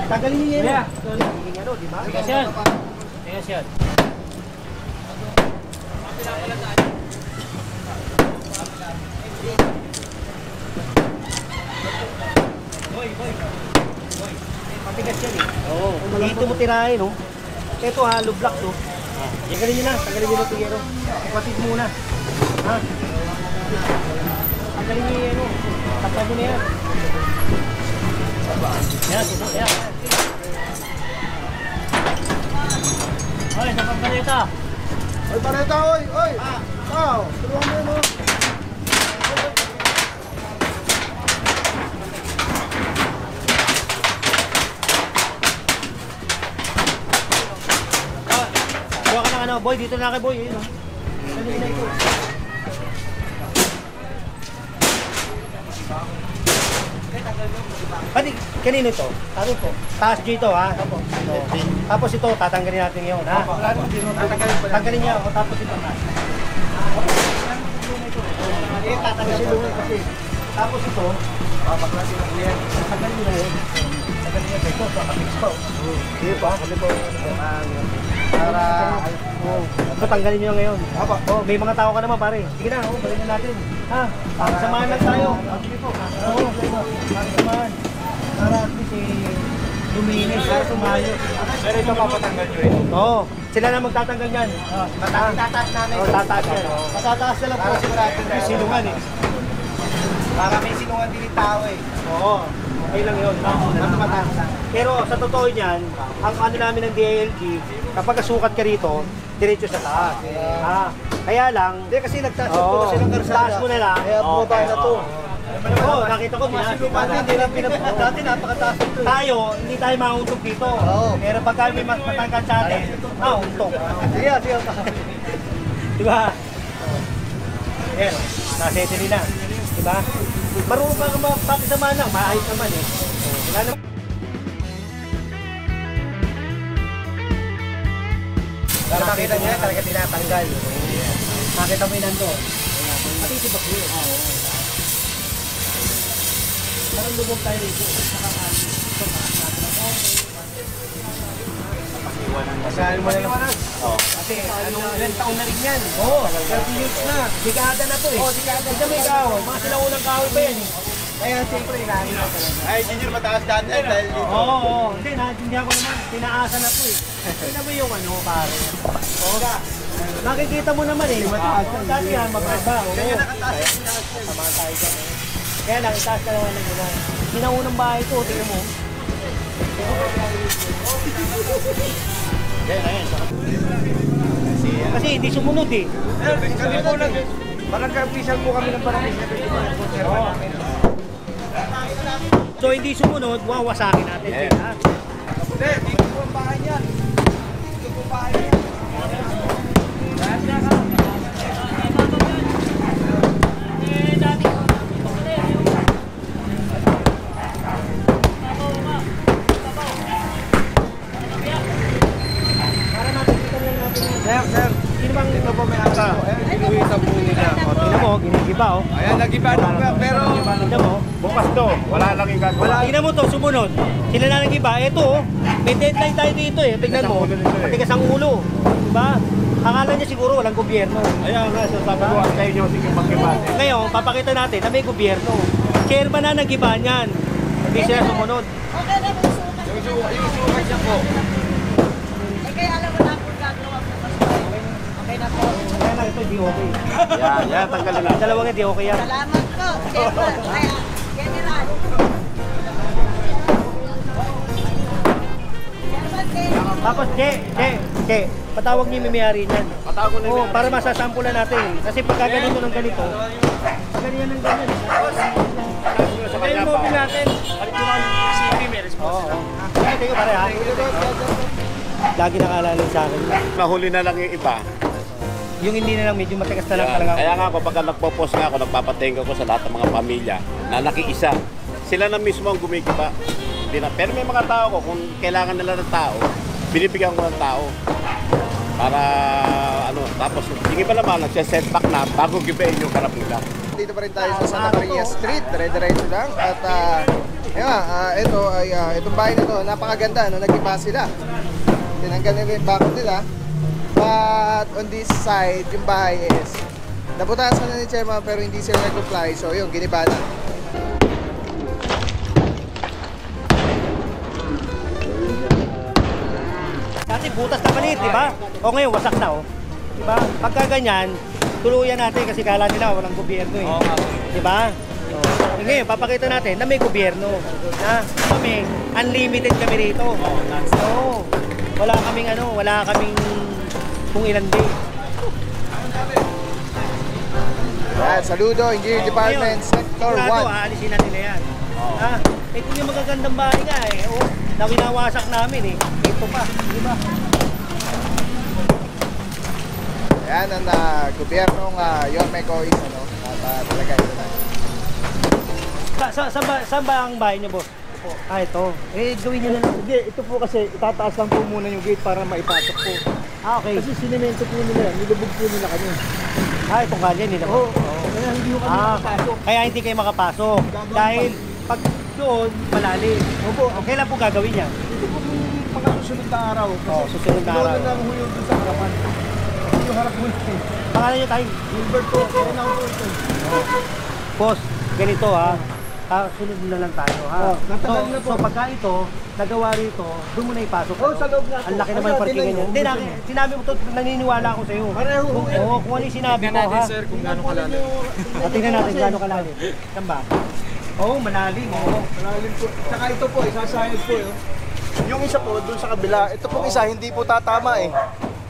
Tagalin niyo yan. Yeah. So, nagiging ano, di ba? Tigas yan. Matigas yan eh. Oo. Dito mo tirahin, no? Ito hollow block, no? Tanggalin nyo na ito, Tiyero. Ipatid muna. Ha? Tanggalin nyo yan, no? Tapad nyo na yan. Yan, subok yan. Oy, sa pagkalita. Oy, pareta, oy! Oy! Wow! Tulungan mo yun, oh! Buha ka ng ano, boy, dito na kay boy, yun, no? Kanina ito. Pati, kanino ito? Ano ito? Taas dito, ha? Tapos ito, tatanggalin natin yun, ha? Tanggalin niya, o tapos ito, ha? Tatanggalin kasi. Tapos ito, papaklasin ng yan. Tanggalin niya yun. Tanggalin niya ito, sa kapit ko. Hindi pa, kapit ko. Para, tanggalin niyo ngayon. Oh, may mga tao ka naman, pare. Sige na, balik na natin. Ha? Para samahan lang tayo. Oo, para samahan. Para at least luminis, para sumayo. Pero ito papatanggal nyo ito. Oo, sila na magtatanggal yan. Tataas namin. Oo, tataas yan. Matataas na lang po sigurado. May silungan eh. Para may sinungan din yung tao eh. Oo, okay lang yun. Mataas lang. Pero sa totoo niyan, ang ano namin ng DILG, kapag sukat ka rito, diretso sa taas. Kaya lang, Hindi kasi nagtaas po kasi ng karsada. taas mo na lang. Kaya bumaba na to. Oo, nakita ko Hindi lang pinapagod. Dati napakataas ito eh. tayo, hindi tayo mauntog dito. Oo. Pero pagka may mas matangkad sa atin, mauntog. Sige, sige. Di ba? Ayan, nasetili na. Di ba? Marunong ka mapakisama lang, maayos naman eh. Wala naman. Para makita niya talaga tinatanggal. Makita mo yun nando. Pati ito ba yun? Parang lubog tayo rito. Pasahin mo na lang. Kasi ilang taon na rin yan. Oo, 30 years na. Dekada na to eh. Oo, dekada. Hindi may kahoy. Mga sinaunang kahoy pa yan eh. Kaya siyempre, inahin na talaga. Ay, engineer, mataas daan dahil dito. Oo. Hindi, naintindihan ko naman. Tinaasan na to eh. Tingnan mo yung ano, pare. Oo. Nakikita mo naman eh. Dati yan, magkaba. Kaya nakataas. Samahan tayo dyan eh. Kaya lang, itaas ka naman ng gano'n. Sinaunang bahay to, tingnan mo. Kasi hindi sumunod eh. Kami po lang. Barangay-official po kami ng barangay. So hindi sumunod, wawasakin natin. Ha? Hindi, dito po ang bahay niyan. Dito po ang bahay niyan. Para makikita lang natin. Sir, Sino bang ito po may asa. Ginuwisan po nila. Tingnan mo, ginigib nag-iba oh. Ayan, nag-iba na pero Tingnan mo. Bukas to, wala lang yung gagawa. Tingnan mo to, sumunod. Sila na nag-iba. Ito oh, may deadline tayo dito eh. Tingnan mo, matigas ang ulo. Diba? Akala niya siguro walang gobyerno. Ayan nga, sasabi ko sa inyo, sige mag-iba. Ngayon, papakita natin na may gobyerno. Chairman na nag-iba niyan. Hindi sila sumunod. Okay na po sukat. yung sukat niya po. Eh kaya alam mo na po gagawa po kasi. Okay na po. Kaya lang ito, di okay. Yan, tanggalin na. Dalawang hindi okay yan. Salamat po. Chairman. Kaya, General. Chairman, Tapos, Che, patawag niyo yung may-ari niyan. Patawag ko na Oo, para masasampulan natin. Kasi pagka ganito ng ganito, ganyan ng ganyan. sa kanya pa. natin. CP may response. Oo. Thank you, pare ha. Lagi nakaalala sa akin. Nahuli na lang yung iba. Yung hindi na lang, medyo matigas na lang Yan. talaga. Kaya nga kapag nagpo-post nga ako, nagpapatingin ko sa lahat ng mga pamilya na nakiisa. Sila na mismo ang gumigiba. Pero may mga tao ko, kung kailangan nila ng tao, binibigyan ko ng tao. Para ano, tapos yung iba naman, nagsisetback na bago gibain yung karap nila. Dito pa rin tayo sa Santa Maria Street, dire-diretso lang. At ito ay itong bahay na to, napakaganda, no? Nag-iba sila. Tinanggal nila yung bakod nila. But on this side, yung bahay is nabutasan na ni Chairman pero hindi sila nag-comply. So yun, giniba na. Dati butas na maliit, di ba? O ngayon, wasak na oh. Di ba? Pagka ganyan, tuluyan natin kasi kala nila walang gobyerno eh. Di ba? Oh. Ngayon, papakita natin na may gobyerno. Na kami, unlimited kami rito. Oo. Wala kaming wala kaming kung ilan day. Yan, saludo, Engineering Department, Sector 1. Aalisin natin na yan. Ito yung magagandang bahay nga eh. Oh, na winawasak namin eh. Ito pa, di ba? Yan ang gobyernong Yormeco is talaga ito na. Saan ba ang bahay niyo, boss? Ito. Gawin niyo na lang. Hindi, ito po kasi itataas lang po muna yung gate para maipasok po. Okay. Kasi sinemento po nila yan, nilubog po nila kami. Itong kalye nila. Oo, kaya hindi ko kami makapasok. Kaya hindi kayo makapasok. Dahil pag doon, malalim. Opo, Kailan po gagawin niya? ito po yung mga susunod na araw. Susunod na araw. Inulan lang ho yung dun sa harapan. Yung harap mo yun. Pangalan niyo tayo. Gilbert po, kaya na po ito. Boss, ganito ha. Sunod na lang tayo ha. natagal na po. So pagka ito, nagawa rito, doon mo na ipasok. Sa loob na po. Ang laki naman yung parkingan niya. Hindi, sinabi mo to, naniniwala ako sa iyo. Pareho. Oo, kung ano yung sinabi ko ha. sir kung gaano kalalim. Tingnan natin gaano kalalim. Saan ba? Oo, malalim. Oo. Malalim po. Tsaka ito po, isasayad po yun. Yung isa po, dun sa kabila. Ito pong isa, hindi po tatama eh.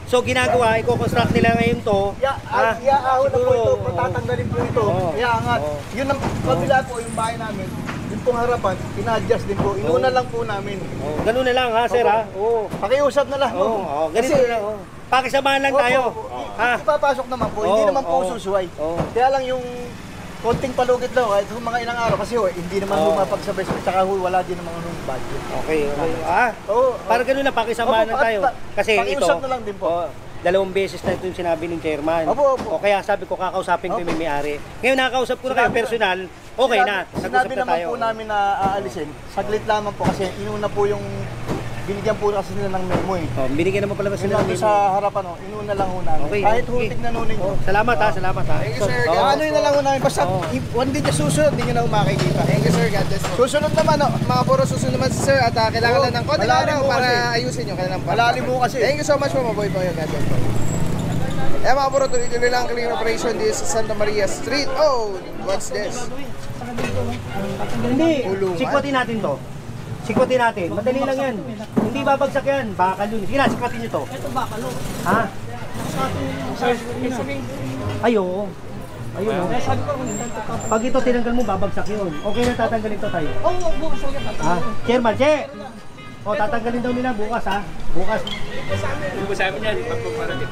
So ginagawa, i-construct nila ngayon to. Iaahon na po ito, patatanggalin po ito. Oo. Iaangat. Oo. Yun ang kabila po, yung bahay namin. Yung pong harapan, ina-adjust din po. Inuna lang po namin. Ganun na lang ha, sir ha. Oo. Pakiusap na lang. Oo, ganito na lang. Pakisamahan lang tayo. Ha? Ipapasok naman po, hindi Oo, naman po oo. susuway. Oo. Kaya lang yung konting palugit lang, kahit kung mga ilang araw kasi hindi naman Oo. humapagsabay, tsaka wala din naman yung budget. Okay. Oo. Para ganun na, pakisamahan Opo, lang tayo. Kasi ito, pakiusap na lang din po. 2 beses na ito yung sinabi ng chairman. Opo, opo. O kaya sabi ko, kakausapin ko yung may-ari. Ngayon nakakausap ko na kayo personal, okay na. Sinabi Nag-usap na naman tayo. po namin na aalisin. Saglit lamang po kasi inuna po yung binigyan po kasi nila ng memo eh. Binigyan naman pala sila ng Sa harapan inuna lang ho namin. Okay, Kahit okay. hutik na nunin ko. Salamat ha, salamat ha. Thank you sir. Ano yun na lang ho namin. Basta one day na susunod, hindi nyo na makikita. Thank you sir, God bless po. Susunod naman, mga puro susunod naman si sir at kailangan lang ng konti araw para ayusin nyo. Malalim mo kasi. Thank you so much po, maboy po yun. God bless po. Mga puro, tuloy-tuloy lang clearing operation dito sa Santa Maria Street. Oh, what's this? Hindi, Ulungan. sikwatin natin to. Sikwatin natin. Madali lang yan. Hindi babagsak yan. Bakal yun. Sige na, sikwatin nyo to. Ito bakal o. Ha? Ay, oo. Ayun o. Pag ito tinanggal mo, babagsak yun. Okay na tatanggalin to tayo. Oo, bukas ulit. Ha? Chairman, Che! O, tatanggalin daw nila bukas ha. Bukas. Hindi mo sabi niyan, pagpaparating.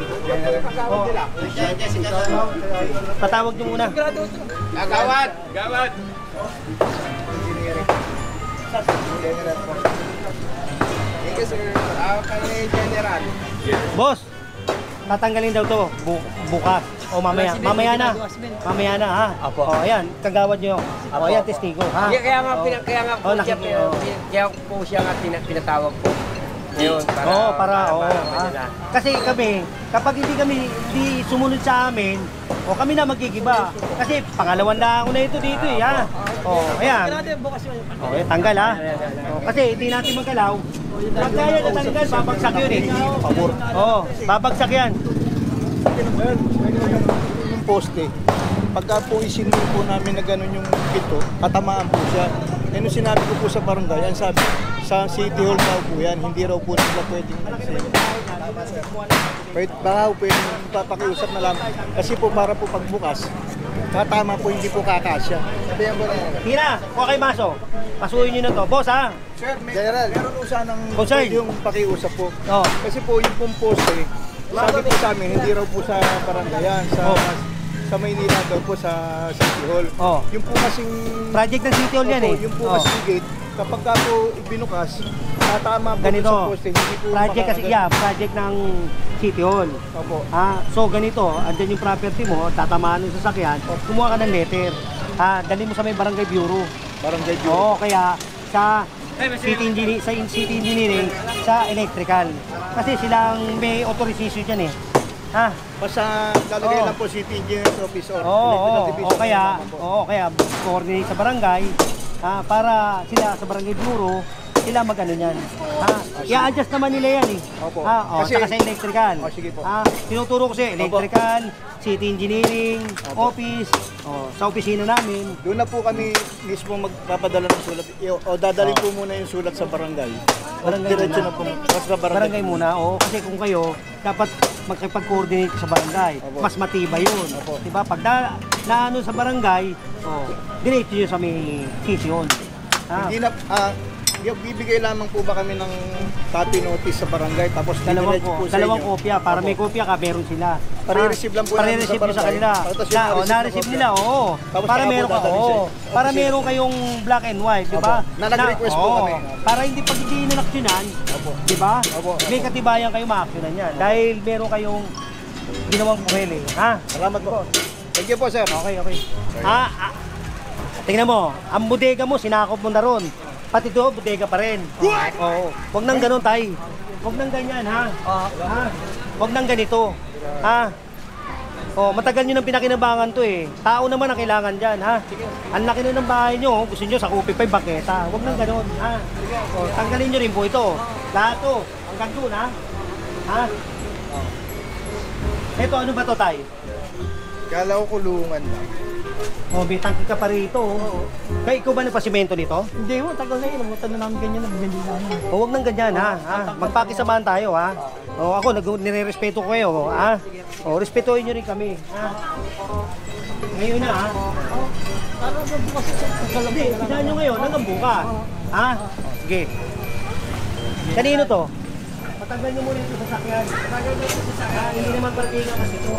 Patawag nyo muna. Gawad! Gawad! Thank you sir. Kami General. Boss, tatanggalin daw to bukas. O mamaya, mamaya na. Mamaya na ha. Apo. O ayan, kagawad nyo. O ayan, testigo ha. Kaya nga, O, kaya po siya nga pinatawag po. Yun, Kasi kami, kapag hindi sumunod sa amin, o kami na magigiba. Kasi pangalawang daan ko na ito dito eh, ha. O, ayan. O, tanggal ha. O, kasi hindi natin magkalaw. Pagka yan natanggal, babagsak yun eh. O, babagsak yan. Yung poste, pagka po isinil po namin na gano'n yung pito, tatamaan po siya. Eh, nung sinabi ko po sa barangay, ang sabi, sa City Hall daw po yan, hindi raw po nila pwedeng baka po pwedeng papakiusap na lang. Kasi po para po pagbukas, tama po hindi po kakasya. Sabihan po na yan. Tira, kuha kay Maso. Pasuhin nyo na to. Boss ha. Sir, General, meron po sanang Concern. pwede yung pakiusap po. O. Kasi po yung pong poste, sabi po sa amin, hindi raw po sa barangayan, sa Maynila daw po sa City Hall. Oh. Yung po kasing Project ng City Hall yan eh. Yung po kasing gate, kapag ka po ibinukas, tama po ganito. sa poste, hindi po Project kasi, makakagat. project ng City Hall. Opo. So ganito, andyan yung property mo, tatamaan yung sasakyan, kumuha ka ng letter. Dali mo sa may barangay bureau. Barangay Bureau. Oo, kaya sa city engineering, sa electrical. Kasi silang may authorization dyan eh. Basta lalagay lang po City Engineer's Office or Oo, Electrical Division. kaya coordinate sa barangay para sila sa barangay bureau sila mag-ano niyan. I-adjust naman nila yan eh. Opo. Kasi sa electrical. Sige po. Tinuturo ko siya, electrical, city engineering, office, sa opisina namin. Doon na po kami mismo magpapadala ng sulat. O dadalhin po muna yung sulat sa barangay. Barangay Diretso muna. na po. Sa Barangay muna, kasi kung kayo, dapat magkipag-coordinate sa barangay. Opo. Mas matibay yun. Opo. Diba? Pag naano sa barangay, diretso yun sa may city hall. Hindi na, bibigay lamang po ba kami ng copy notice sa barangay tapos didiretso po sa dalawang inyo? kopya, para may kopya ka, meron sila. Pare-receive lang po namin sa Pare-receive nyo sa barangay. kanila. Tapos yung na-receive na Na-receive kopya. nila, oo. Tapos Para saka po meron ka, dadalhin sa oo. inyo. Para Opo, meron kayong black and white, di ba? Opo. Na nag-request po kami. Para hindi pag hindi inaksyonan, Opo. di ba? Opo. May katibayan kayo ma-actionan yan. Dahil meron kayong ginawang kureli, ha? Salamat po. Thank you po, sir. Okay. Tingnan mo, ang bodega mo, sinakop mo na ron. Pati ito, bodega pa rin. Oo. Huwag nang ganun, tay. Huwag nang ganyan, ha? Huwag nang ganito. Ha? Matagal nyo nang pinakinabangan to eh. Tao naman ang kailangan dyan, ha? Ang laki nun ng bahay nyo, gusto nyo sa Kupi pa yung baketa. Huwag nang ganun, ha? Tanggalin nyo rin po ito. Lahat to, hanggang doon, ha? Ha? Ito, ano ba to, tay? Kala ko kulungan lang. May tangki ka pa rito. Kaya ikaw ba nagpasimento nito? Hindi ho, tagal na yun. Namutan na namin ganyan, nagbindi namin. Huwag nang ganyan, ha? Magpakisamahan tayo, ha? Ako, nire-respeto ko kayo, ha? Respetuhin nyo rin kami, ha? Ngayon na, ha? Para ba bukas sa kalabi? Hindi, isahan nyo ngayon hanggang bukas. Ha? Sige. Kanino to? Patanggal nyo muna yung sasakyan. Patanggal nyo yung sasakyan. Hindi naman parkingan kasi ito.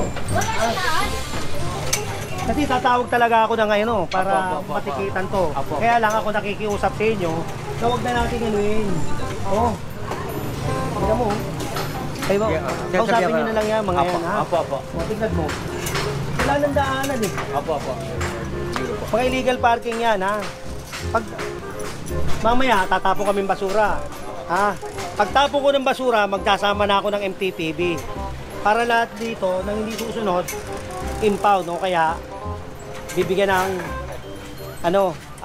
Kasi tatawag talaga ako na ngayon, para matikitan to. Kaya lang ako nakikiusap sa inyo na huwag na natin ganuin. Tignan mo. Kayo ba? Kausapin nyo na lang yan, mga yan, ha? Tignan mo. Wala nang daanan eh. Mga illegal parking yan, ha? Pag mamaya, tatapo kaming basura. Ha? Pagtapo ko ng basura, magsasama na ako ng MTPB. Para lahat dito, nang hindi susunod, impound, no? Kaya, bibigyan ng,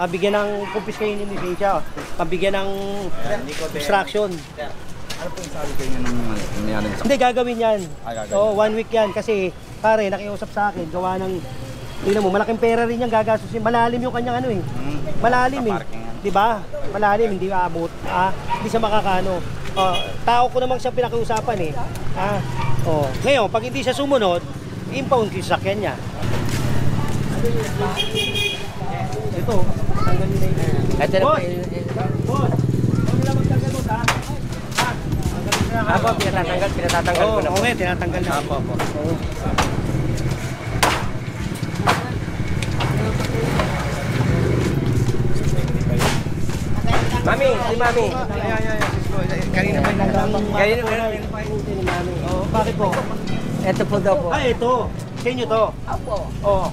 bigyan ng confiscation ng lisensya, pabigyan ng obstruction. Ano po yung sabi kayo ng nangyari sa Hindi, gagawin yan. gagawin. 1 week yan, kasi, pare, nakiusap sa akin, gawa ng, tingnan mo, malaking pera rin yan gagastusin. Malalim yung kanyang malalim eh. Di ba? Malalim, hindi aabot. Hindi siya makakano. Tao ko naman siya pinakiusapan eh. Ngayon, pag hindi siya sumunod, impound yung sasakyan niya. Ito, tanggalin na yun. Ito na po. Boss, huwag nila magtanggal mo, ha? Apo, pinatatanggal ko na po. Oo, tinatanggal na. Apo. Mami, si Mami. Kanina pa Kanina Bakit po? Ito po daw po. Ito. Sa inyo to? Opo. Oo.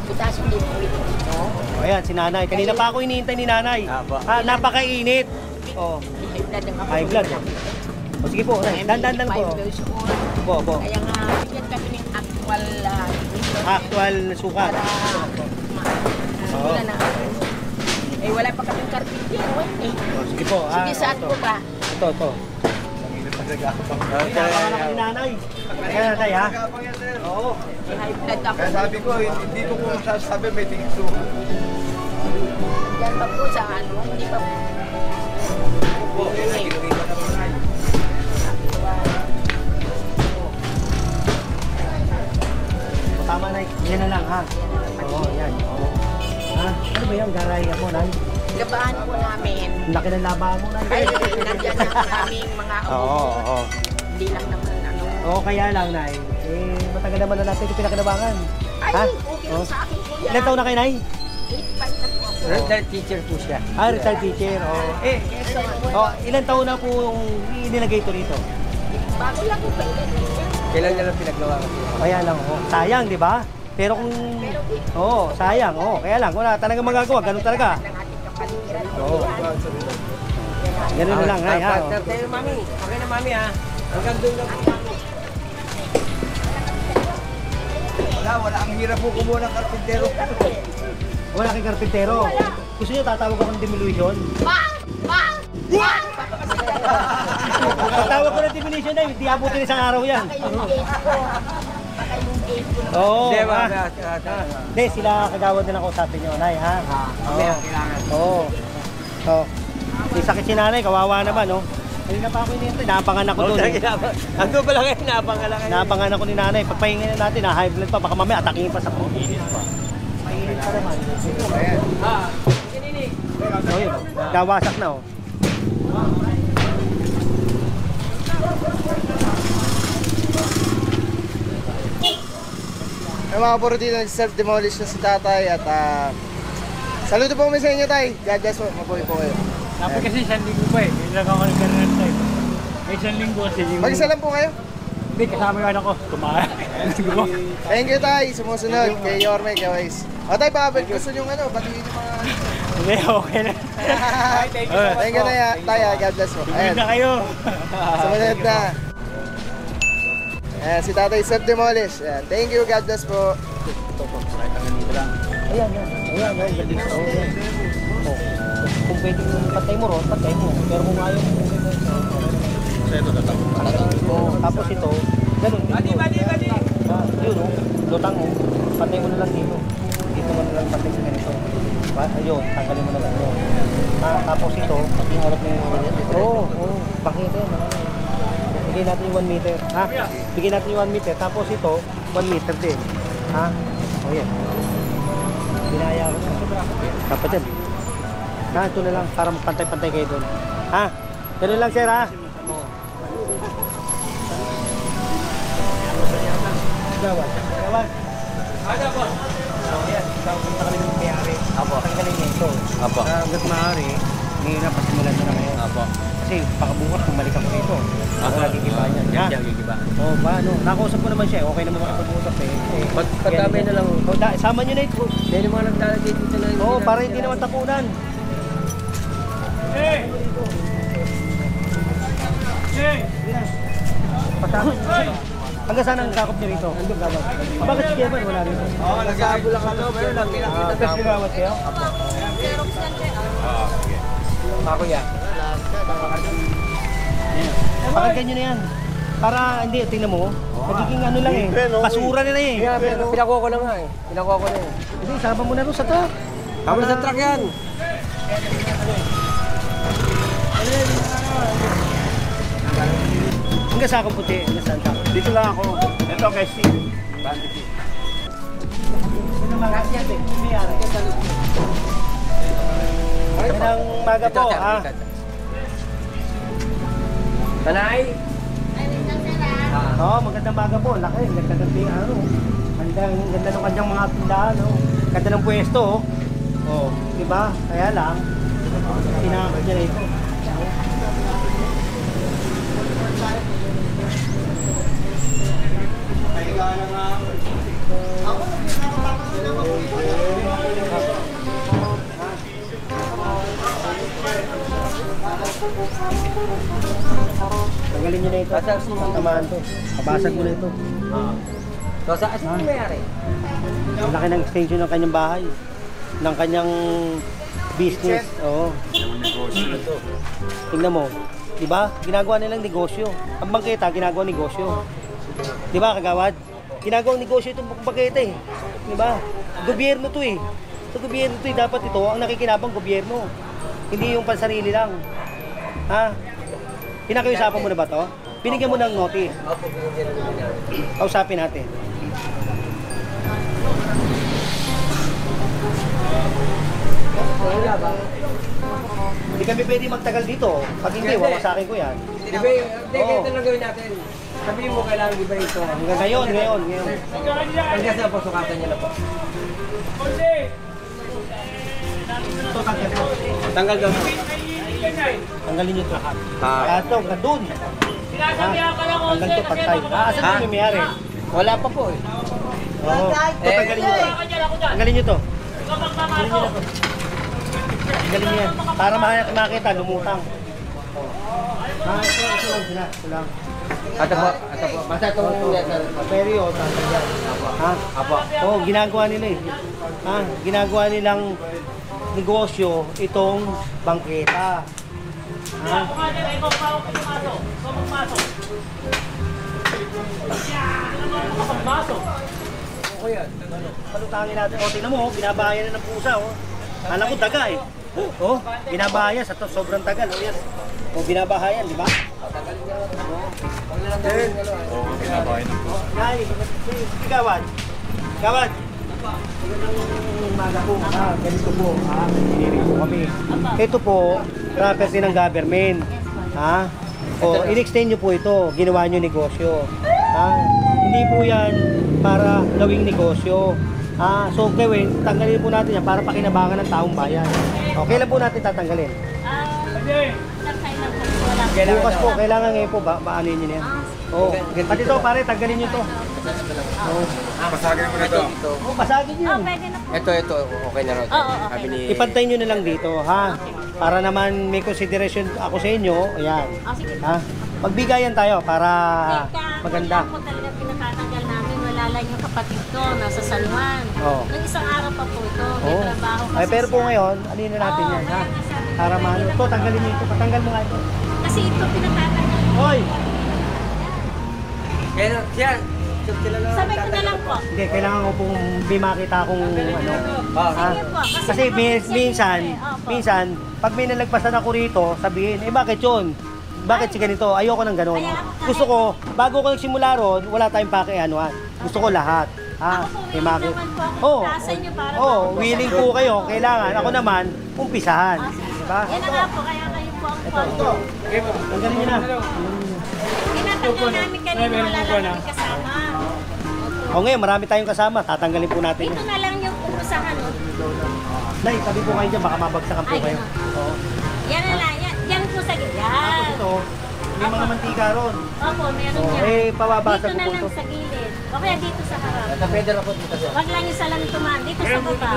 Butasin din po ito. Oh, ayan, si nanay. Kanina pa ako hinihintay ni nanay. Napakainit. Oh. High blood ang High blood. O sige po, dandan po. Opo. Kaya nga, bigyan kami ng actual Actual sukat. wala na. Eh, wala pa kaming karpintero eh. Sige po. Sige, saan po ba? Ito. Pinapakanak ni nanay. Kaya nanay ha? Oo. May high blood ako. Kaya sabi ko, hindi ko kung sasabi may tingso. Diyan pa po sa ano, hindi pa po. Tama na, yan na lang ha. Oo, yan. Oo. Ha? Ano ba yan? Garay ako, nay? Labahan po namin. Laki ng labahan mo, nay. Ay, nandiyan na maraming mga Oo. Hindi lang naman ano. Oo, kaya lang, nay. Matagal naman na natin ito pinakinabangan. Ay, Ha? okay lang sa akin po yan. Ilan taon na kayo, nay? 85 na po ako. Retired teacher po siya. Retired teacher. Ilan taon na po yung inilagay ito rito? Bago lang po pa ilan. Kailan niya lang pinagawa ko. Kaya lang, sayang, di ba? Pero kung, sayang, kaya lang, wala talagang magagawa, ganun talaga. Ng ating kapaligiran. Oo. Ganun na lang, ay, ha? Partner tayo, mami. Okay na, mami, ha? Hanggang doon lang po, mami. Wala. Ang hirap po kumuha ng karpintero. Wala kay karpintero. Gusto niyo tatawag ako ng demolition? Tatawag ko ng demolition na, hindi abutin isang araw yan. Oo. Hindi, mami. Hindi, sila kagawad din ako usapin nyo, nay, ha? Okay, kailangan. Oo. May sakit si nanay, kawawa naman, no? Kanina pa ako inintay, napanganak ko doon. Ando pala kayo, napangalan kayo. Napanganak ko ni nanay, pagpahingin natin, high blood pa, baka mamaya atakin pa sa pagpinit pa. Mainit pa naman. So yun, nawasak na, oh. Ay mga puro dito, self-demolish na si tatay at saludo po kami sa inyo, tay. God bless po, mabuhay po kayo. Dapat kasi isang linggo pa eh. Hindi lang ako nagkaroon tayo. Isang linggo kasi yung... Mag-isa lang po kayo? Hindi, kasama yung anak ko. Tumahan. Thank you, tay. Sumusunod kay Yorme, kay Wais. O tay, baka gusto nyo batiin yung mga... Hindi, okay na. Thank you, tay. God bless po. Tumigil na kayo. Sumunod na. Ayan, si tatay self-demolish. Ayan, thank you, God bless po. Ayan. Kung pwede patay mo ron, patay mo. Pero kung ayaw mo, tapos ito, ganun dito. Yun, lutang mo, patay mo na lang dito. Dito mo na lang patay sa ganito. Ayun, tanggalin mo na lang yun. Tapos ito, yung harap ng... bakit yan? Bigyan natin yung 1 meter. Ha? Bigyan natin yung 1 meter. Tapos ito, 1 meter din. Ha? O yan. Binaya ko na. Dapat yan. Ito na lang para magpantay-pantay kayo doon. Ha? Ganun lang, sir, ha? Gawad. So, yan. Punta kami ng mayari. Apo. Tanggalin niya ito. Apo. Hanggat maaari, ngayon na pasimulan mo na ngayon. Apo. Kasi baka bukas bumalik ako rito. Ako nagigiba niyan. Hindi ako gigiba. Oo, paano? Nakausap ko naman siya. Okay naman makipag-usap eh. Pagdamay na lang. Sama niyo na ito. Hindi yung mga naglalagay dito na. Oo, para hindi naman tapunan. Pasakot. Hanggang saan ang kakop niyo rito? Andun gawad. Bakit si Kevin wala rito? Oo, nag-aabo lang ako. Pero lang pinakita Tapos gawad kayo? Ako yan. Pakagyan nyo na yan. Para, hindi, tingnan mo. Magiging ano lang eh. Basura nila eh. Pinakuha ko na nga eh. Pinakuha ko na eh. Hindi, sama mo na rin sa truck. Sama na sa truck yan. Hanggang sa akong puti. Hanggang saan ka? Dito lang ako. Ito kay Steve. Magandang maga po, ha? Tanay? Oo, magandang maga po. Laki, nagkagabi, ano. Ganda ng kanyang mga tindahan, no? Ganda ng pwesto, oh. Oh, di ba? Kaya lang, pinakakad niya na ito. Wala na nga. Tanggalin nyo na ito. Tamaan to. Kabasag mo na ito. So, saan mo mayari? Ang laki ng extension ng kanyang bahay. Ng kanyang business. Oo. Tingnan mo. Diba? Ginagawa nilang negosyo. Ang bangketa, ginagawa negosyo. Diba, kagawad? Ginagawang negosyo itong bangketa eh. Diba? Gobyerno to eh. Sa gobyerno to eh. Dapat ito, ang nakikinabang gobyerno. Hindi yung pansarili lang. Ha? Pinakiusapan mo na ba to? Binigyan mo ng notice. Kausapin natin. Wala ba? Hindi kami pwede magtagal dito. Pag hindi, wawasakin ko yan. Di ba, ganito lang gawin natin. Sabihin mo kailangan di ba ito? Hanggang ngayon. Hanggang sa pasukatan niya na po. Ito, tanggal ko. Tanggal daw. Tanggalin nyo ito. Ito, nandun. Tanggal ito, pagtay. Asan ito may mayari? Wala pa po eh. Oo. Ito, tanggalin nyo ito. Tanggalin nyo ito. Tanggalin nyo yan. Para makita, lumutang. Ito lang sila. Ito lang. Ito po. Basta itong letter. Pero yun, tanggal yan. Ha? Apo. Oo, ginagawa nila eh. Ha? Ginagawa nilang negosyo itong bangketa. Ha? Palutangin natin. O, tingnan mo, binabahayan na ng pusa. Oh. Alam ko, daga eh. Oh, binabahayan sa sobrang tagal. Oh, yes. O, binabahayan, di ba? Oo, binabahay ng pusa. Gawad. Gawad. Umaga po, ganito po, hinirin po kami. Ito po, property ng government. Ha? O, in-extend nyo po ito, ginawa nyo negosyo. Ha? Hindi po yan para gawing negosyo. Ha? So, gawin, tanggalin po natin yan para pakinabangan ng taong bayan. O, kailan po natin tatanggalin? Bukas po, kailangan ngayon po, baanin nyo na yan. O, pati ito, pare, tanggalin nyo ito. Pasagin mo na ito. O, basagin nyo. Ito, okay na rin. Sabi ni... Ipantay nyo na lang dito, ha? Para naman may consideration ako sa inyo, ayan. Ha? Magbigayan tayo para maganda. Kaya po talaga pinatatanggal namin, wala lang yung kapatid ko, nasa San Juan. Oo. Nung isang araw pa po ito, may Oo. trabaho kasi Ay, pero po siya. ngayon, alin na natin yan, ha? Para maano. Ito, tanggalin nyo ito. Patanggal mo nga ito. Kasi ito pinatatanggal. Hoy! Kaya siya, Sabay ko na lang po. Hindi, kailangan ko pong may makita kung ano. Ha? Sige po. Kasi minsan, minsan, pag may nalagpasan ako rito, sabihin, eh bakit yun? Bakit si ganito? Ayoko ng ganon. Gusto ko, bago ko nagsimula ron, wala tayong pakianuan. Gusto ko lahat. Ha? May makita. Oo. Oo, willing po kayo. Kailangan. Ako naman, umpisahan. Diba? Yan na nga po, kaya kayo po ang Ito. Tanggalin nyo na. Tinatanggal namin kanina, wala lang kami kasama. O ngayon, marami tayong kasama. Tatanggalin po natin Ito yan. na lang yung urusahan. Nay, tabi po kayo dyan. Baka mabagsakan po Ay, kayo. Oo. Yan na lang, yan po sa gilid. Tapos ito, may mga mantika ron. Opo, meron Oo, yan. eh, pababasa Dito ko na po lang ito. sa gilid. O kaya dito sa harap. pwede na po dito siya. Wag lang isa lang tumaan. Dito sa baba.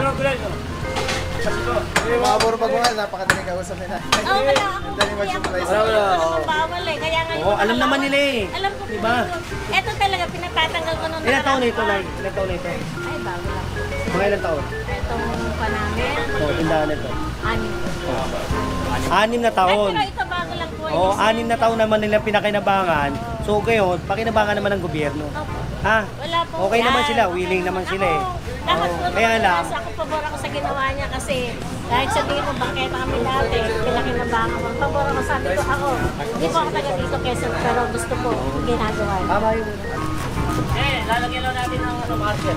Mga puro pagmamahal, napakadaling kausap nila. Oo, wala ako. Dali Hindi ako mag-surprise. kasi naman bawal eh. Kaya ngayon. Oo, alam naman nila eh. Alam ko po Diba? dito. Ito talaga, pinatatanggal ko nung Ilan taon na ito, nakaraan. Nay? Ilan taon na ito? Ay, bago lang. Mga ilan taon? Itong pa namin. Oo, tindahan na ito. Anim. 6 na taon. Ay, pero ito bago lang po. Oo, 6 na taon naman nila pinakinabangan. So, ngayon, pakinabangan naman ng gobyerno. Ha? Wala po. Okay naman yan. sila, willing naman sila eh. Dapat po Kaya lang. Ako pabor ako sa ginawa niya kasi kahit sabihin mo bangketa kami dati, pinakinabangan ko. Pabor ako, sabi ko ako. Hindi po ako taga dito Quezon, pero gusto ko ginagawa niya. Tama yun. Lalagyan lang natin ng marker.